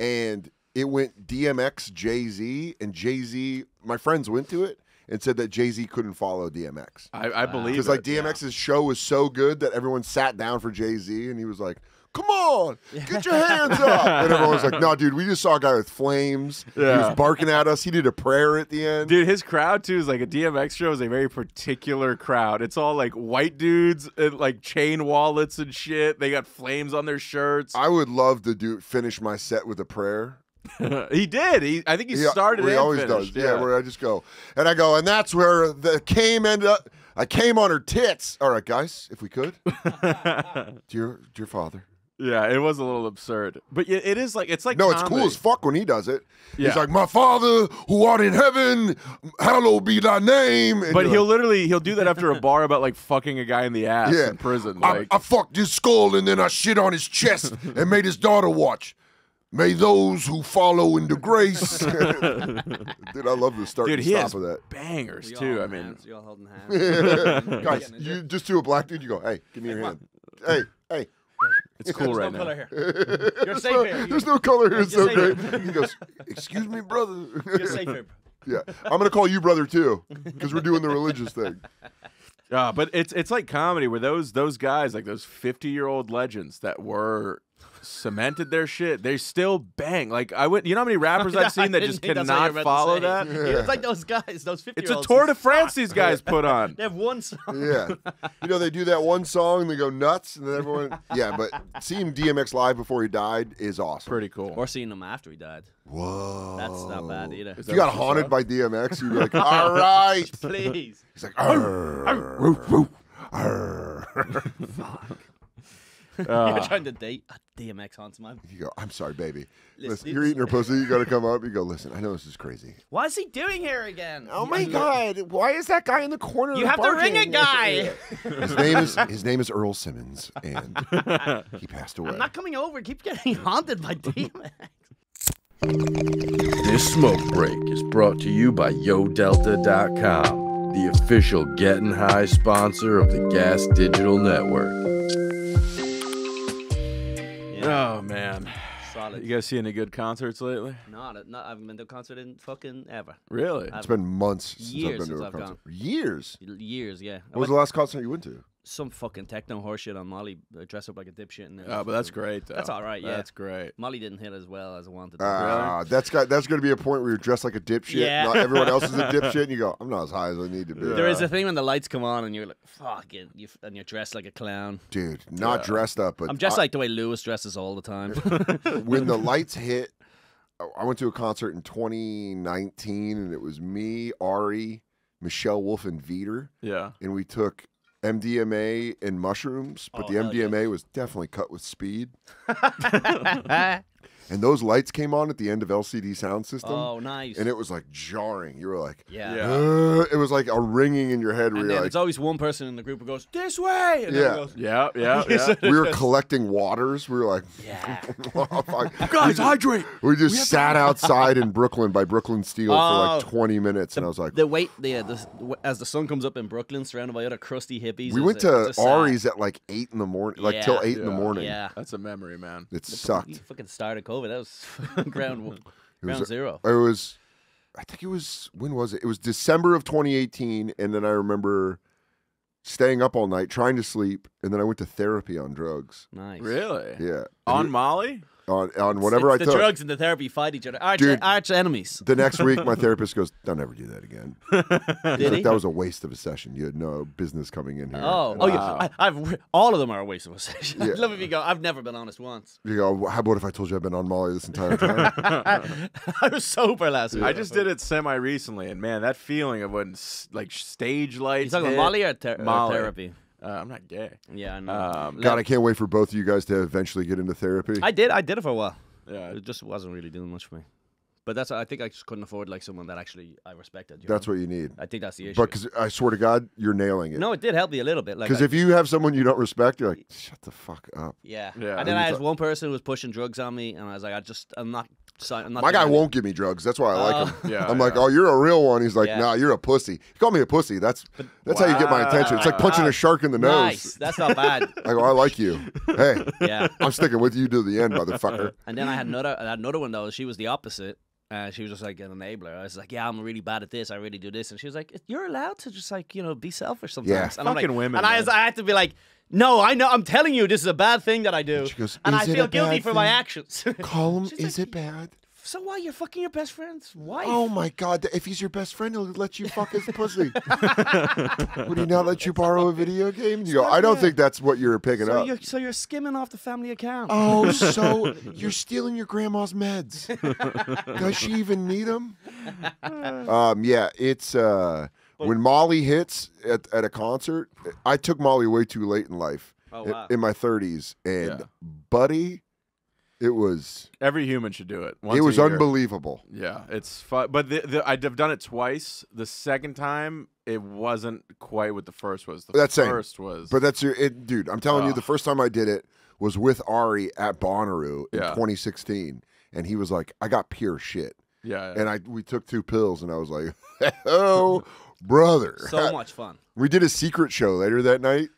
And it went DMX, Jay-Z, and Jay-Z, my friends went to it and said that Jay-Z couldn't follow DMX.
I believe
Because
it.
like DMX's show was so good that everyone sat down for Jay-Z and he was like, "Come on, get your hands up." And everyone was like, "No, dude, we just saw a guy with flames. He
Yeah.
was barking at us. He did a prayer at the end."
Dude, his crowd too is like a DMX show is a very particular crowd. It's all like white dudes and like chain wallets and shit. They got flames on their shirts.
I would love to finish my set with a prayer.
He did. I think he started
He
and
always
finished.
does. Yeah, where I just go. And I go, and that's where the came ended up. I came on her tits. All right, guys, if we could. Dear Father.
Yeah, it was a little absurd. But it is like, it's like
No, it's
comedy.
cool as fuck when he does it.
Yeah.
He's like, "My Father who art in heaven, hallowed be thy name." And
But
you're
he'll
like,
literally do that after a bar about like fucking a guy in the ass
Yeah.
in prison.
I
Like,
fucked his skull and then I shit on his chest and made his daughter watch. May those who follow into grace. Dude, I love the start
dude,
and
he
stop
has
of that.
bangers
We all
too. I
holding
mean,
hands. We all holding hands.
Guys, you just do a black dude, you go, "Hey, give me your hand." Hey.
it's cool right
There's no
now.
color here. You're safe here.
There's no color here. It's so
You're
great.
safe
He goes, "Excuse me, brother."
You're safe here.
Yeah, I'm gonna call you brother too, because we're doing the religious thing.
But it's like comedy where those guys, like those 50-year-old legends that were cemented their shit, they still bang. Like you know how many rappers I've seen that just cannot follow that?
It's like those guys, those 50-year-olds.
It's a Tour de France these guys put on.
They have one song.
Yeah. You know, they do that one song and they go nuts and then everyone yeah, but seeing DMX live before he died is awesome.
Pretty cool.
Or seeing him after he died.
Whoa.
That's not bad either.
If you got haunted by DMX, you'd be like, all right.
Please.
He's like, arr, arr.
Fuck. You're trying to date a DMX haunts man.
You go, I'm sorry, baby.
Listen,
Listen, you're eating her pussy. You got to come up. You go, listen, I know this is crazy.
What is he doing here again?
Oh, my God. Why is that guy in the corner?
You have to ring a guy.
His name is Earl Simmons, and he passed away.
I'm not coming over. Keep getting haunted by DMX.
This smoke break is brought to you by YoDelta.com, the official Getting High sponsor of the Gas Digital Network.
Oh, man.
Solid.
You guys see any good concerts lately?
No, I haven't been to a concert in fucking ever.
Really?
It's been months
Years
since I've been to a
since I've
concert. Years?
Years, yeah.
What was the last concert you went to?
Some fucking techno horseshit on Molly, dress up like a dipshit. And
Oh, but that's great, though.
That's all right, yeah.
That's great.
Molly didn't hit as well as I wanted to.
That's going to be a point where you're dressed like a dipshit.
Yeah.
Not everyone else is a dipshit, and you go, I'm not as high as I need to be.
There is a thing when the lights come on and you're like, fuck it, and you're dressed like a clown.
Dude, not dressed up, but
I'm dressed like the way Lewis dresses all the time.
when the lights hit, I went to a concert in 2019, and it was me, Ari, Michelle Wolf, and Veter.
Yeah.
And we took MDMA and mushrooms, but the MDMA was definitely cut with speed. And those lights came on at the end of LCD Sound System.
Oh, nice.
And it was like jarring. You were like,
yeah.
It was like a ringing in your head. Where
And
you're
then
like,
there's always one person in the group who goes, this way! And
Yeah.
goes,
Yeah.
we were collecting waters. We were like,
yeah.
oh, fuck.
Guys, hydrate!
We just sat outside in Brooklyn by Brooklyn Steel for like 20 minutes, and I was like,
as the sun comes up in Brooklyn, surrounded by other crusty hippies.
we went to Ari's at like 8 in the morning, like till 8 in the morning.
Yeah.
That's a memory, man.
It sucked.
You fucking started COVID. That was ground zero.
It was, I think it was, when was it? It was December of 2018, and then I remember staying up all night trying to sleep, and then I went to therapy on drugs.
Nice.
Really?
Yeah.
On Molly?
On whatever I
the
took.
drugs and the therapy fight each other. Arch enemies.
The next week, my therapist goes, "Don't ever do that again."
Did he?
That was a waste of a session. You had no business coming in here.
Yeah. All of them are a waste of a session.
Yeah.
I love if you go, I've never been honest once.
You go, how about if I told you I've been on Molly this entire time?
I was sober last week.
I just did it semi-recently, and man, that feeling of when like stage lights.
You talking
hit,
about Molly or
Molly.
therapy?
I'm not gay.
Yeah, I know.
God, I can't wait for both of you guys to eventually get into therapy.
I did it for a while.
Yeah.
It just wasn't really doing much for me. But I think I just couldn't afford like someone that actually I respected.
That's what you need.
I think that's the issue.
But because I swear to God, you're nailing it.
No, it did help me a little bit.
Because if you have someone you don't respect, you're like, shut the fuck up.
Yeah.
Yeah.
And then I had one person who was pushing drugs on me, and I was like, I'm not.
My guy won't give me drugs. That's why I like him.
Yeah,
I'm like, oh, you're a real one. He's like,
Yeah.
nah, you're a pussy. He called me a pussy. That's how you get my attention. It's like punching a shark in the nose.
Nice. That's not bad.
I go, I like you. Hey,
Yeah.
I'm sticking with you to the end, motherfucker.
And then I had another one though. She was the opposite. She was just like an enabler. I was like, yeah, I'm really bad at this. I really do this. And she was like, you're allowed to just like, be selfish sometimes.
Yeah.
And I'm
Fucking
like,
women,
And I had to be like, no, I know. I'm telling you, this is a bad thing that I do.
She goes,
and I
"Is it
feel
a
guilty
bad
for my
thing?"
actions.
Colum,
She's
is
like,
it bad?
So why? You're fucking your best friend's wife.
Oh my God! If he's your best friend, he'll let you fuck his pussy. Would he not let you borrow a video game? You go, I don't think that's what you're picking up.
So you're skimming off the family account.
Oh, so you're stealing your grandma's meds? Does she even need them? Yeah, it's when Molly hits at a concert. I took Molly way too late in life.
Oh, wow.
In my 30s, and buddy, it was
Every human should do it. Once
it was
a year.
unbelievable.
Yeah, it's fun. But I've done it twice. The second time, it wasn't quite what the first was. The first was.
But that's dude. I'm telling you, the first time I did it was with Ari at Bonnaroo in 2016, and he was like, "I got pure shit."
Yeah.
And we took 2 pills, and I was like, "Oh, brother!"
So much fun.
We did a secret show later that night.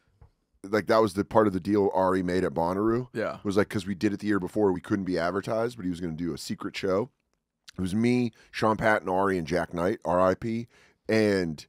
Like that was the part of the deal Ari made at Bonnaroo.
Yeah.
It was like because we did it the year before, we couldn't be advertised, but he was going to do a secret show. It was me, Sean Patton, Ari, and Jack Knight, R.I.P. And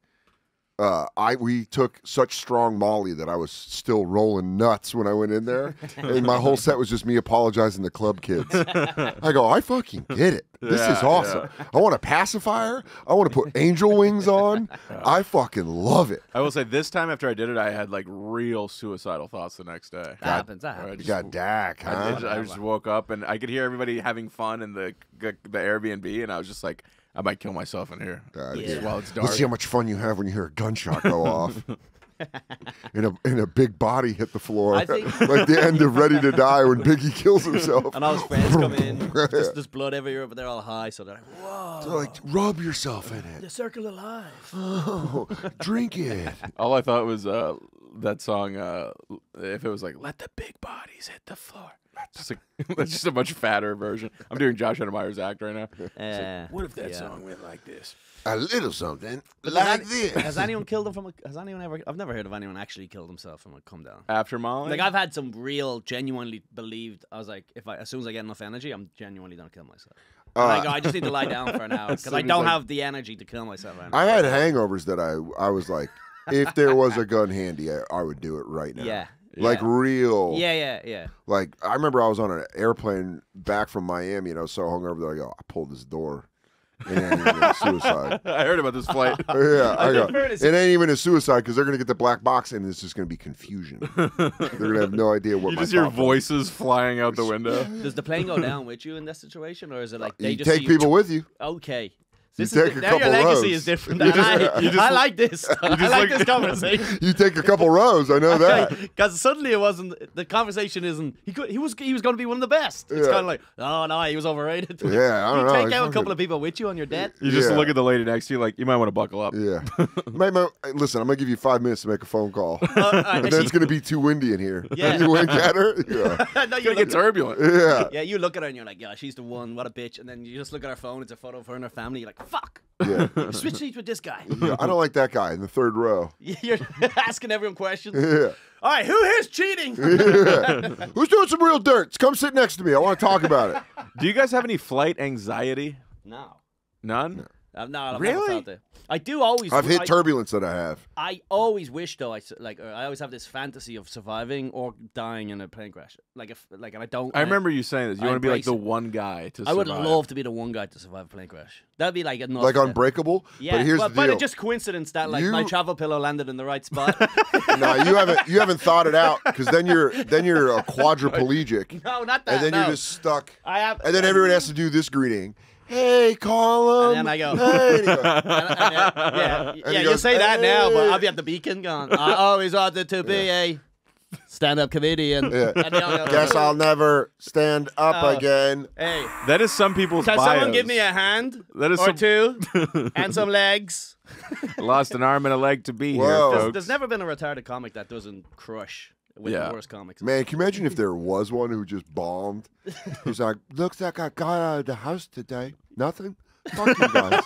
we took such strong Molly that I was still rolling nuts when I went in there, and my whole set was just me apologizing to club kids. I go, I fucking get it. This is awesome. I want a pacifier. I want to put angel wings on. I fucking love it.
I will say this time after I did it, I had like real suicidal thoughts the next day.
That happens.
You got Dak, huh?
I just woke up and I could hear everybody having fun in the Airbnb, and I was just like, I might kill myself in here while it's dark.
Let's see how much fun you have when you hear a gunshot go off. And a big body hit the floor.
I think
like the end of Ready to Die when Biggie kills himself.
And all his friends come in. There's blood everywhere, but they're all high, so they're like, whoa.
So like, rub yourself in it.
The circle of life.
Oh, drink it.
All I thought was that song, if it was like, let the big bodies hit the floor. That's just a much fatter version. I'm doing Josh Edemeyer's act right now. Like, what if that song went like this?
A little something
But
like this.
Has anyone killed him from a... Has anyone ever... I've never heard of anyone actually killed himself from a come down.
After Molly?
Like, I've had some real, genuinely believed... I was like, as soon as I get enough energy, I'm genuinely going to kill myself. And I go, I just need to lie down for an hour because I don't have the energy to kill myself right now.
I had hangovers that I was like, if there was a gun handy, I would do it right now.
Yeah.
Like real.
Yeah.
Like, I remember I was on an airplane back from Miami, and I was so hungover that I go, I pulled this door. It ain't even a suicide.
I heard about this flight.
Yeah, I go, it ain't even a suicide because they're going to get the black box and it's just going to be confusion. They're going to have no idea what
You
my
just hear
thought was.
voices flying out the window.
Does the plane go down with you in that situation, or is it like they
You
just
take
see
people with you.
Okay.
You
This
take
is
a
now your
couple
legacy
rows.
is different.
You
And
just-
I like this. I like this conversation.
You take a couple rows. I know that.
Because suddenly it wasn't. The conversation isn't. He was going to be one of the best. It's
Yeah.
kind of like, oh no, he was overrated.
Yeah, I don't know.
You take
It's
out a
fucking-
couple of people with you on your debt.
You just
Yeah.
look at the lady next to you like, you might want to buckle up.
Yeah. Listen, I'm going to give you 5 minutes to make a phone call. And then it's going to be too windy in here.
Yeah.
You wink at her? Yeah.
No,
It's going to get turbulent.
Yeah.
Yeah, you look at her and you're like, yeah, she's the one. What a bitch. And then you just look at her phone. It's a photo of her and her family. You're like, fuck.
Yeah.
Switch seats with this guy.
Yeah, I don't like that guy in the third row.
You're asking everyone questions.
Yeah.
All right, who here's cheating?
Yeah. Who's doing some real dirt? Come sit next to me. I want to talk about it.
Do you guys have any flight anxiety?
No.
None?
I've never
Really?
felt it. I do always.
I've hit turbulence that I have.
I always wish though. I always have this fantasy of surviving or dying in a plane crash. And I don't.
I remember you saying this. You
I
want to be like
embrace
the
it.
one guy to
I would
survive.
love to be the one guy to survive a plane crash. That'd be like enough.
Like Unbreakable?
Yeah,
But here's the
but
deal.
it's just coincidence that like
You-
my travel pillow landed in the right spot.
No, you haven't thought it out because then you're a quadriplegic.
No, not that.
And then
no.
you're just stuck.
I have.
And then everyone has to do this greeting. Hey, Colum.
And then I go.
Hey. And he goes,
yeah,
he
you
goes,
say that now, but
"Hey."
I'll be at the beacon going, I always wanted to be a stand-up comedian.
Yeah.
And they all go,
Guess I'll never stand up
Oh.
again.
Hey,
That is some people's
can
bios.
someone give me a hand
That is
or
some-
two and some legs?
Lost an arm and a leg to be
Whoa.
here, folks.
There's never been a retarded comic that doesn't crush with
Yeah.
the worst comics.
Man, can you imagine if there was one who just bombed? He's like, looks like I got out of the house today. Nothing? Fuck you guys.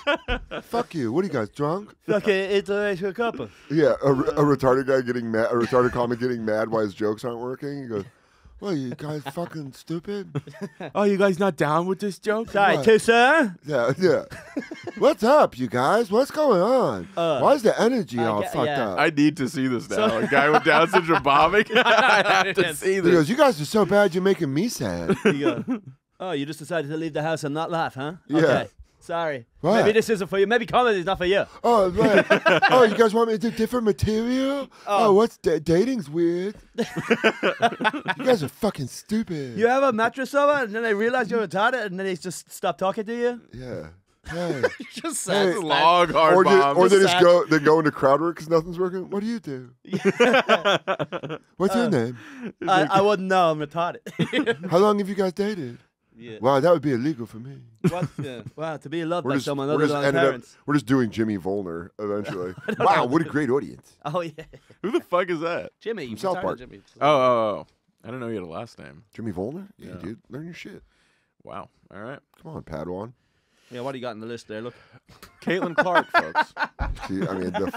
Fuck you. What are you guys, drunk?
Okay, it's a couple.
Yeah, a retarded guy getting mad, a retarded comic getting mad why his jokes aren't working. He goes, well, you guys fucking stupid?
Oh, you guys not down with this joke?
Sorry,
What?
too, sir.
Yeah. What's up, you guys? What's going on? Why is the energy all fucked
yeah.
up?
I need to see this now. A guy with Down syndrome bombing? I have to
Yes.
see
He
this.
goes, you guys are so bad, you're making me sad.
You go, oh, you just decided to leave the house and not laugh, huh?
Yeah.
Okay. Sorry.
What?
Maybe this isn't for you. Maybe comedy's not for you.
Oh, right. Oh, you guys want me to do different material? Oh, what's dating's weird. You guys are fucking stupid.
You have a mattress over, and then they realize you're retarded, and then they just stop talking to you.
Yeah. Hey.
Just sad.
Hey,
Log hard
or
bombs.
they just
sad.
go into crowd work because nothing's working. What do you do? What's your name?
I wouldn't know. I'm retarded.
How long have you guys dated?
Yeah.
Wow, that would be illegal for me.
What? Yeah. Wow, to be loved by someone other than my
ended up-
parents.
we're just doing Jimmy Volner eventually. Wow, what a great audience.
Oh yeah,
Who the fuck is that?
Jimmy.
From South
retarded
Park.
Jimmy.
Oh. I don't know you had a last name.
Jimmy Volner? Yeah,
Yeah.
dude. Learn your shit.
Wow. All right.
Come on, Padawan.
Yeah, what do you got in the list there? Look.
Caitlin Clark, folks.
See, I mean, the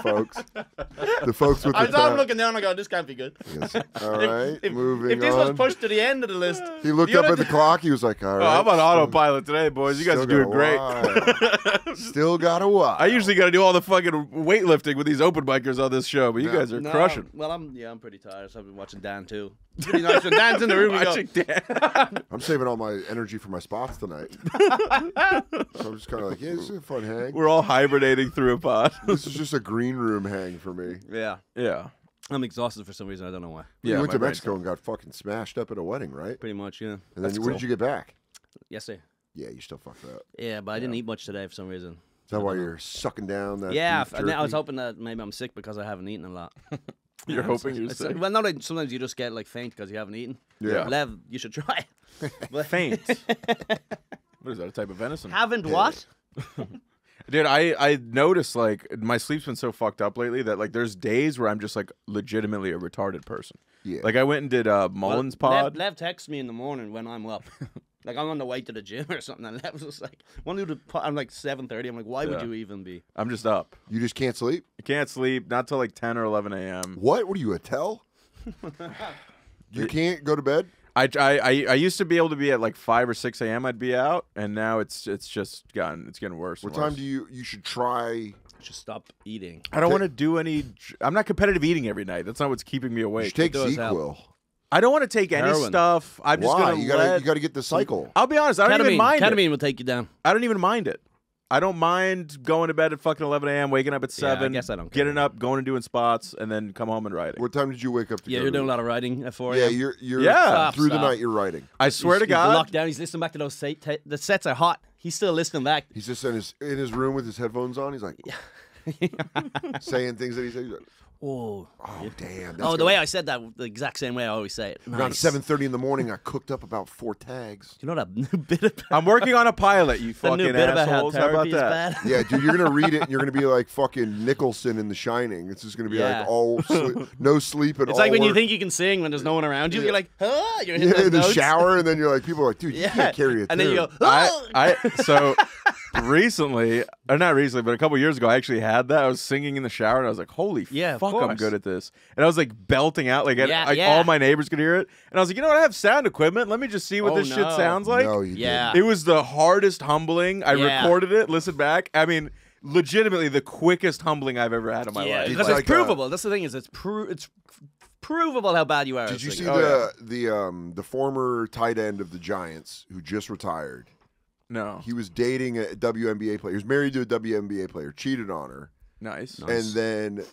folks with the.
I thought I'm looking down. I go, this can't be good.
Yes. All right, moving
If this
on.
was pushed to the end of the list,
He looked up at the clock. He was like, "All right."
I'm on autopilot today, boys. You guys are doing great.
Still got a while.
I usually got to do all the fucking weightlifting with these open bikers on this show, but you guys are crushing.
Well, I'm pretty tired, so I've been watching Dan too. It's pretty nice when Dan's in the room.
Watching Dan.
I'm saving all my energy for my spots tonight. So I'm just kind of like, yeah, this is a fun hang.
We're all hibernating through a pod.
This is just a green room hang for me.
Yeah.
Yeah.
I'm exhausted for some reason. I don't know why.
You went
my
to
brain's
Mexico and got fucking smashed up at a wedding, right?
Pretty much, yeah.
And then when did you get back?
Yesterday.
Yeah, you still fucked up.
Yeah, but I didn't eat much today for some reason.
Is that why you're sucking down that?
Yeah,
beef
and I was
jerky?
hoping that maybe I'm sick because I haven't eaten a lot.
You're hoping you're
It's-
sick?
Well, no, sometimes you just get like faint because you haven't eaten.
Yeah.
Lev, you should try. But
Faint. What is that, a type of venison?
haven't what?
Dude, I noticed, like, my sleep's been so fucked up lately that, like, there's days where I'm just, like, legitimately a retarded person.
Yeah.
Like, I went and did Mullins pod.
Lev texts me in the morning when I'm up. Like, I'm on the way to the gym or something, and Lev was just like, I'm like 7:30. I'm like, why would
Yeah.
you even be?
I'm just up.
You just can't sleep?
I can't sleep, not till, like, 10 or 11 a.m.
What? What are you, a tell? You can't go to bed?
I used to be able to be at, like, 5 or 6 a.m. I'd be out, and now it's getting worse.
What
and
time
worse.
do you should try?
Just stop eating.
I don't want to do any. I'm not competitive eating every night. That's not what's keeping me
You
awake.
should take
does help.
ZQL.
I don't want to take any
Heroin.
stuff. I'm just
Why?
gonna
You
let.
gotta get the cycle.
I'll be honest. I don't even mind
Ketamine
it.
will take you down.
I don't even mind it. I don't mind going to bed at fucking 11 a.m., waking up at 7,
guess I don't care.
getting up, going and doing spots, and then come home and writing.
What time did you wake up to
Yeah,
go
you're
to
doing a
this?
lot of writing at 4
Yeah,
a.m.
you're
Yeah.
through the
Stop.
night you're writing.
I swear to
He's
God.
locked down. He's listening back to those the sets are hot. He's still listening back.
He's just in his room with his headphones on. He's like saying things that he says. He's like,
Oh,
oh damn!
the way I said that, the exact same way I always say it.
Around
Nice.
7:30 in the morning, I cooked up about 4 tags.
You know that new bit of
I'm working on a pilot, you
the new
fucking
bit about how
assholes. How about
therapy is
that?
bad.
Yeah, dude, you're gonna read it and you're gonna be like fucking Nicholson in The Shining. It's just gonna be
Yeah.
like all no sleep and
It's
all
like when you
work.
think you can sing when there's no one around you. You're like, huh? You're hitting
Yeah,
those
in the
notes.
shower, and then you're like, people are like, dude, you
Yeah.
can't carry it.
And then you go,
So recently, or not recently, but a couple years ago, I actually had that. I was singing in the shower, and I was like, "Holy
Yeah, of
fuck, I'm
course.
good at this!" And I was like belting out, like,
Yeah,
like
yeah.
all my neighbors could hear it. And I was like, "You know what? I have sound equipment. Let me just see what
Oh,
this shit
no.
sounds like."
No, you
Yeah.
It was the hardest humbling. I
Yeah.
recorded it, listened back. I mean, legitimately the quickest humbling I've ever had in my
Yeah,
life.
because
Like,
it's provable. That's the thing is, it's provable how bad you are.
Did you
It's
see
like,
the former tight end of the Giants who just retired?
No,
He was dating a WNBA player. He was married to a WNBA player, cheated on her,
nice.
and then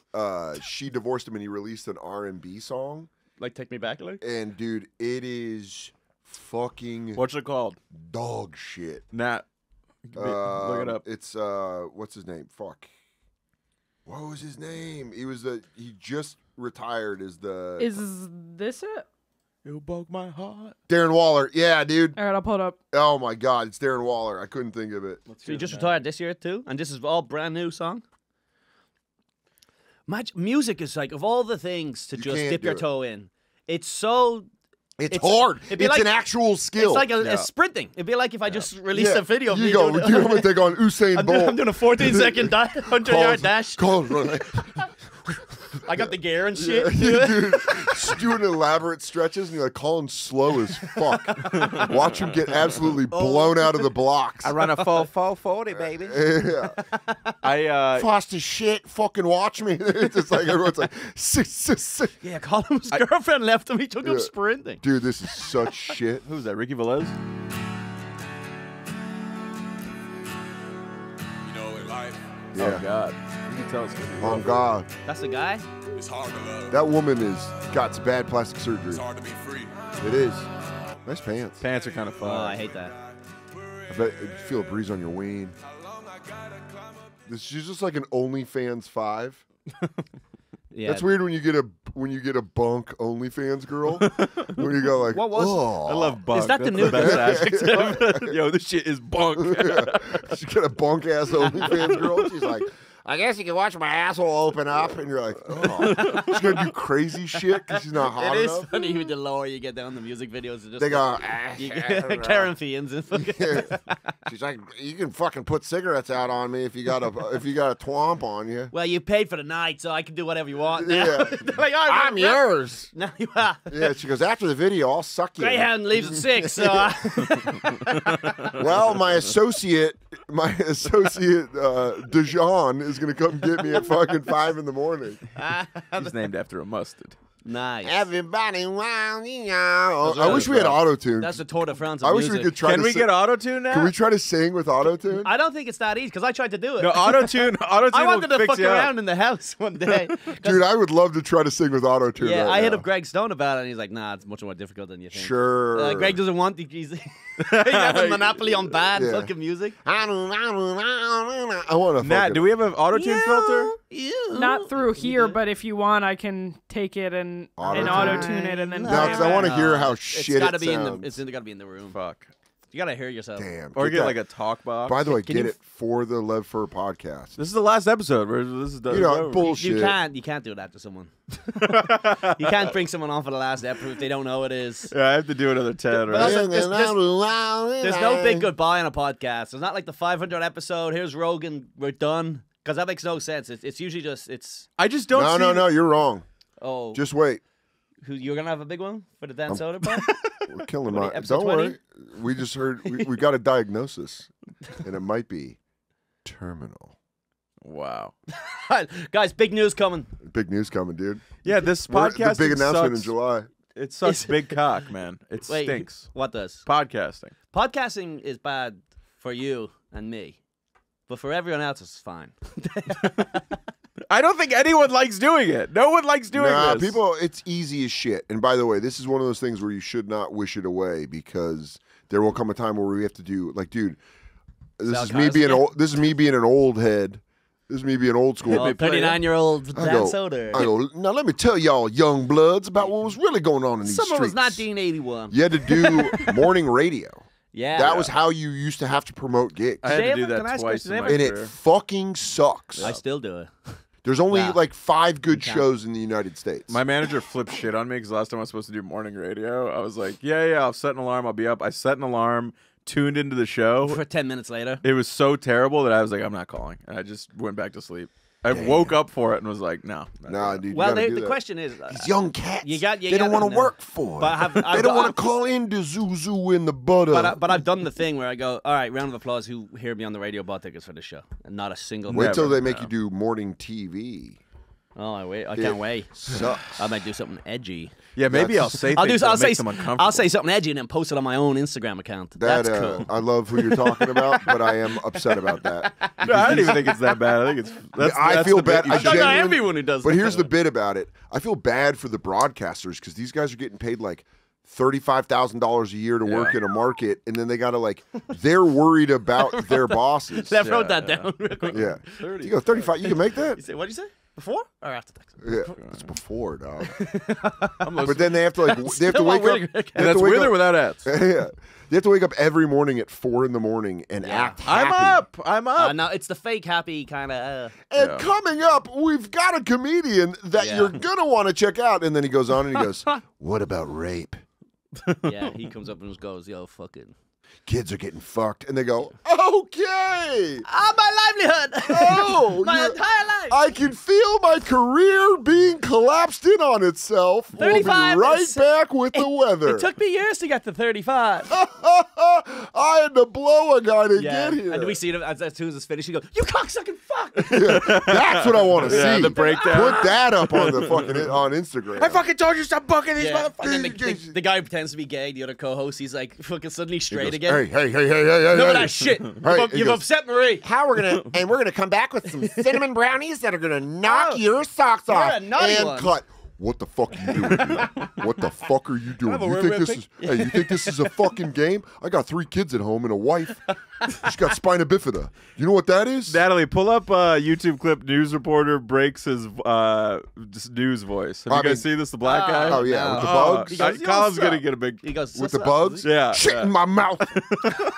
she divorced him, and he released an R&B song.
like take me back, like
And dude, it is fucking
What's it called?
dog shit.
Nat. Look it up.
It's what's his name? Fuck. What was his name? He just retired as the
Is this it?
You broke my heart.
Darren Waller. Yeah, dude.
All right, I'll pull it up.
Oh my god, it's Darren Waller. I couldn't think of it.
So you just retired this year too, and this is all brand new song. Music is like of all the things to
You
just
can't
dip
do
your
it.
toe in. It's so.
It's
It's-
hard.
it'd be
It's
like-
an actual skill.
It's like
Yeah.
a sprinting. It'd be like if I just released
Yeah.
a video of
You
me
go.
doing
Dude, I'm gonna take on Usain
I'm
Bolt.
doing a 14-second 100-yard dash.
Colin's running.
I got the gear and shit.
Dude, just doing elaborate stretches, and you're like, Colin's slow as fuck. Watch him get absolutely blown out of the blocks.
I run a full 440, baby.
Yeah. Fast as shit. Fucking watch me. It's just like everyone's like,
Yeah, Colum's girlfriend left him. He took him
Yeah.
sprinting.
dude, this is such shit.
Who's that? Ricky Velez?
You know, in life,
Yeah.
Oh God. You can tell it's good.
Oh God,
That's the guy.
it's hard to love.
that woman got bad plastic surgery.
It's hard to be free.
It is. Nice pants.
Pants are kind of
Oh,
fun.
I hate that.
I bet you feel a breeze on your ween. This is just like an OnlyFans 5.
Yeah.
That's weird when you get a bunk OnlyFans girl. When you go like,
What was-
oh.
I love bunk.
Is that the
That's
new-
best adjective ever. Yo, this shit is bunk.
She got a bunk ass OnlyFans girl. She's like, I guess you can watch my asshole open up, and you're like, oh, she's gonna do crazy shit because she's not hot
It is
enough.
funny the lower you get down the music videos. It's just
They go,
you get Karen Fiends and fucking.
She's like, you can fucking put cigarettes out on me if you got a twomp on you.
Well, you paid for the night, so I can do whatever you want now.
Yeah.
Like,
I'm yours.
Now you are.
Yeah, she goes, after the video, I'll suck you.
Greyhound leaves at 6, so...
Well, my associate Dijon is going to come get me at fucking 5 in the morning.
He's named after a mustard.
Nice.
Everybody, wow, I wish we had auto-tune.
That's the Tour de France of
I wish
music.
we could try
Can
to
we get auto-tune now?
Can we try to sing with auto-tune?
I don't think it's that easy, because I tried to do it.
No, auto-tune
I wanted
will
to
fix
fuck
you up.
around in the house one day.
Dude, I would love to try to sing with auto-tune.
Yeah,
right
I hit
now.
up Greg Stone about it, and he's like, nah, it's much more difficult than you think.
Sure.
Greg doesn't want the... He has a monopoly on bad
Yeah.
fucking music.
I want to
Nat, do we have an auto-tune filter?
Not through here, but if you want, I can take it and auto-tune it and then.
No, because I want to hear how
It's
shit
gotta
it
be
sounds.
It's gotta be in the room.
Fuck.
You gotta hear yourself.
Damn.
Or get
that.
like a talk box.
By the way,
Can
get
you-
it for the Lev Fer podcast.
This is the last episode. This is done.
You know,
It's over.
bullshit.
You can't do that to someone. You can't bring someone on for the last episode if they don't know it is.
Yeah, I have to do another 10.
But
Right?
also, there's no big goodbye on a podcast. It's not like the 500 episode. Here's Rogan. We're done. Because that makes no sense. It's usually just
I just don't. see
No, you're wrong.
oh.
Just wait.
Who you're gonna have a big one for the Dan Soder part?
We're killing
20,
my.
episode
Don't
20?
worry. We just heard. We got a diagnosis, and it might be terminal.
Wow.
Guys, big news coming.
Big news coming, dude.
Yeah, this
We're-
podcast.
the big announcement in
sucks.
July.
It sucks big cock, man. It
Wait,
stinks.
what does?
Podcasting.
Podcasting is bad for you and me, but for everyone else, it's fine.
I don't think anyone likes doing it. No one likes doing
Nah,
this.
people, it's easy as shit. And by the way, this is one of those things where you should not wish it away because there will come a time where we have to do like, dude, this
Sal
is me being
Cosby?
old. This is me being an old head. This is me being old school.
Oh, 39-year-old
I
Dan
go,
Soder.
I go, now let me tell y'all, young bloods, about what was really going on in these
Summer was
streets.
1981.
You had to do morning radio.
Yeah.
That was how you used to have to promote gigs.
I had
They
to do
ever-
that
can I ask
twice
questions?
in my
They
And it
career.
fucking sucks.
I still do it.
There's only
Wow.
like 5 good
Okay.
shows in the United States.
My manager flipped shit on me because last time I was supposed to do morning radio, I was like, yeah, I'll set an alarm. I'll be up. I set an alarm, tuned into the show.
For 10 minutes later.
It was so terrible that I was like, I'm not calling. And I just went back to sleep. I woke up for it and was like, no.
Nah, dude.
Well,
you gotta do
the
that.
question is,
These young cats.
you got- you
they don't
gotta
want to
know.
work for.
But
it.
I've
They don't
got-
want to call in to Zuzu in the butter.
but I've done the thing where I go, all right, round of applause. Who hear me on the radio bought tickets for the show? And not a single.
Wait till
Never,
they make
no.
you do morning TV.
Oh, I
It
can't wait.
Sucks.
I might do something edgy.
Yeah, maybe I'll say things that make them uncomfortable.
I'll say something edgy and then post it on my own Instagram account.
That,
That's cool.
I love who you're talking about, but I am upset about that.
No, I don't even think it's that bad. I think it's.
I feel
the bit
bad.
you
I
should
I don't know
genuinely-
everyone who does
But
that.
here's the bit about it. I feel bad for the broadcasters because these guys are getting paid like $35,000 a year to work in a market, and then they gotta like they're worried about their bosses.
Lev wrote that down real quick.
Yeah, you go 35. You can make that.
What'd you say? Before or after tax?
Yeah, it's before, dog. But then they have to like they have to
Still
wake
want
up.
really-
they have
That's
to wake
with or
up-
without ads.
Yeah, they have to wake up every morning at 4 a.m. and act happy.
I'm up.
No, it's the fake happy kind of.
And
Yeah.
coming up, we've got a comedian that
Yeah.
you're gonna want to check out. And then he goes on and he goes, "What about rape?
Yeah, he comes up and just goes, "Yo, fucking."
Kids are getting fucked." And they go, "Okay,
My livelihood.
oh,
My
you're-
entire life.
I can feel my career being collapsed in on itself. We'll be
35
right
is-
back with the weather."
It took me years to get to 35.
I had to blow a guy to get here.
And we see it as soon as it's finished. He goes, "You cocksucking fuck."
That's what I want to
Yeah,
see.
the breakdown.
Put that up on the fucking on Instagram.
I fucking told you to stop bucking these
Yeah.
motherfuckers.
And then the guy who pretends to be gay, the other co-host, he's like fucking suddenly straight again.
Hey.
None of
hey.
that shit.
Hey, he
You've
goes,
upset Marie.
How we're gonna come back with some cinnamon brownies that are gonna knock your socks
You're
off.
a naughty
and
one.
cut. What the fuck are you doing, dude? What the fuck are you doing?
have a
You
weird
think
way
this
of
is you think this is a fucking game? I got 3 kids at home and a wife. She's got spina bifida. You know what that is?
Natalie, pull up YouTube clip. News reporter breaks his news voice. Have you guys seen this? The black guy.
Oh yeah,
No.
with the bugs.
He goes, "Yo,
Colin's
what's
gonna
up?"
get a big.
He goes,
With the
"What's up?"
bugs?
Yeah,
Shit
yeah.
in my mouth.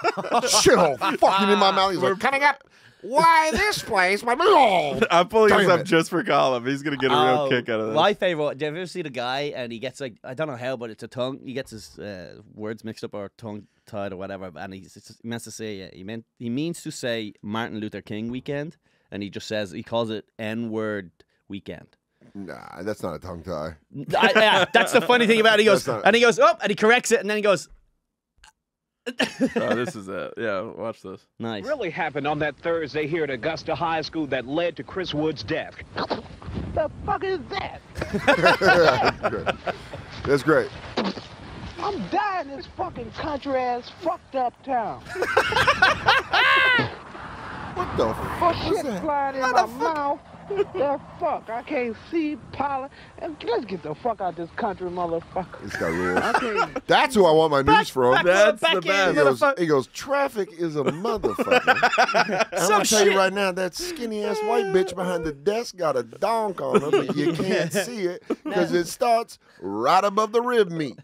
Shithole fucking in my mouth. He's like,
Coming up, why this place? Oh.
I'm pulling this
Damn
up
it.
just for Colum. He's gonna get a real kick out of this.
My favorite. Do you ever see the guy and he gets like I don't know how, but it's a tongue. He gets his words mixed up or tongue tide or whatever, and he meant to say he means to say Martin Luther King weekend, and he just says he calls it N-word weekend.
Nah, that's not a tongue tie.
Yeah, that's the funny thing about it. He goes, and he goes up, and he corrects it, and then he goes.
Oh, this is it. Yeah, watch this.
Nice.
Really happened on that Thursday here at Augusta High School that led to Chris Wood's death. The fuck is that?
That's great.
I'm dying in this fucking country ass fucked up town.
What the fuck was
Shit
that?
flying in my mouth. The fuck? I can't see pollen. Let's get the fuck out this country, motherfucker.
This guy rules. That's who I want my news from.
That's the best.
He goes, traffic is a motherfucker. I'm going to tell you right now, that skinny-ass white bitch behind the desk got a donk on her, but you can't see it because it starts right above the rib meat.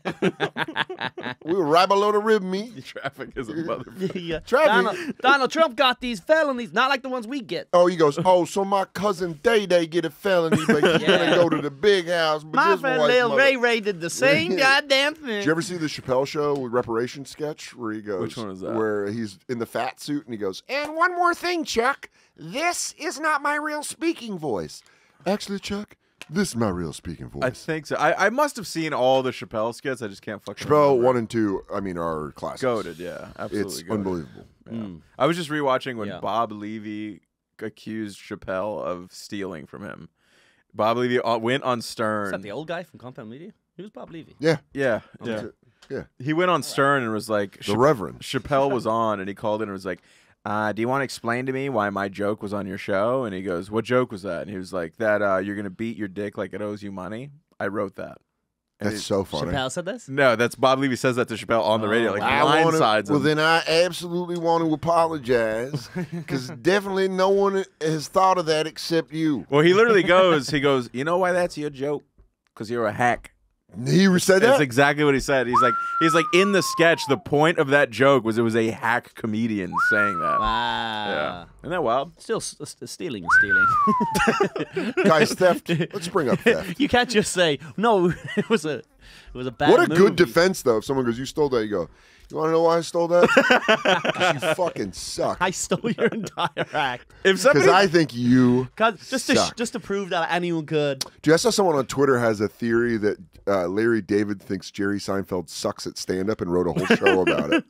We were right below the rib meat.
Traffic is a motherfucker.
Yeah.
Traffic.
Donald Trump got these felonies, not like the ones we get.
Oh, he goes, oh, so my cousin Day-Day get a felony, but he's going to go to the big house. But
My
this
friend
white
Lil
mother-
Ray did the same goddamn thing.
Did you ever see the Chappelle Show with reparation sketch where he goes?
Which one is that?
Where he's in the fat suit and he goes, and one more thing, Chuck. This is not my real speaking voice. Actually, Chuck, this is my real speaking voice.
I think so. I must have seen all the Chappelle skits. I just can't fucking
Chappelle
remember.
1 and 2, I mean, are classics.
Goated, yeah. Absolutely
It's
goated.
unbelievable.
Yeah. I was just rewatching when
Yeah.
Bob Levy accused Chappelle of stealing from him. Bob Levy went on Stern.
Is that the old guy from Compound Media? Who's Bob Levy?
Yeah.
Yeah. He went on Stern and was like,
The Reverend.
Chappelle was on, and he called in and was like, do you want to explain to me why my joke was on your show? And he goes, what joke was that? And he was like, that you're going to beat your dick like it owes you money. I wrote that. And
That's so funny.
Chappelle said this?
No, that's Bob Levy says that to Chappelle on the radio. Like,
I wanna-
blindsides him.
Well, then I absolutely want to apologize because definitely no one has thought of that except you.
Well, he literally goes, you know why that's your joke? Because you're a hack.
He said
That's
that?
exactly what he said. He's like in the sketch, the point of that joke was it was a hack comedian saying that.
Wow.
Yeah. Isn't that wild?
Still, stealing is stealing.
Guys, theft. Let's bring up theft.
You can't just say, no, it was a bad
What a
movie.
good defense, though. If someone goes, you stole that, you go, you want to know why I stole that? 'Cause you fucking suck.
I stole your entire act.
If somebody,
Because I think you
Just
suck.
to prove that anyone could.
Dude, I saw someone on Twitter has a theory that Larry David thinks Jerry Seinfeld sucks at stand-up and wrote a whole show about it.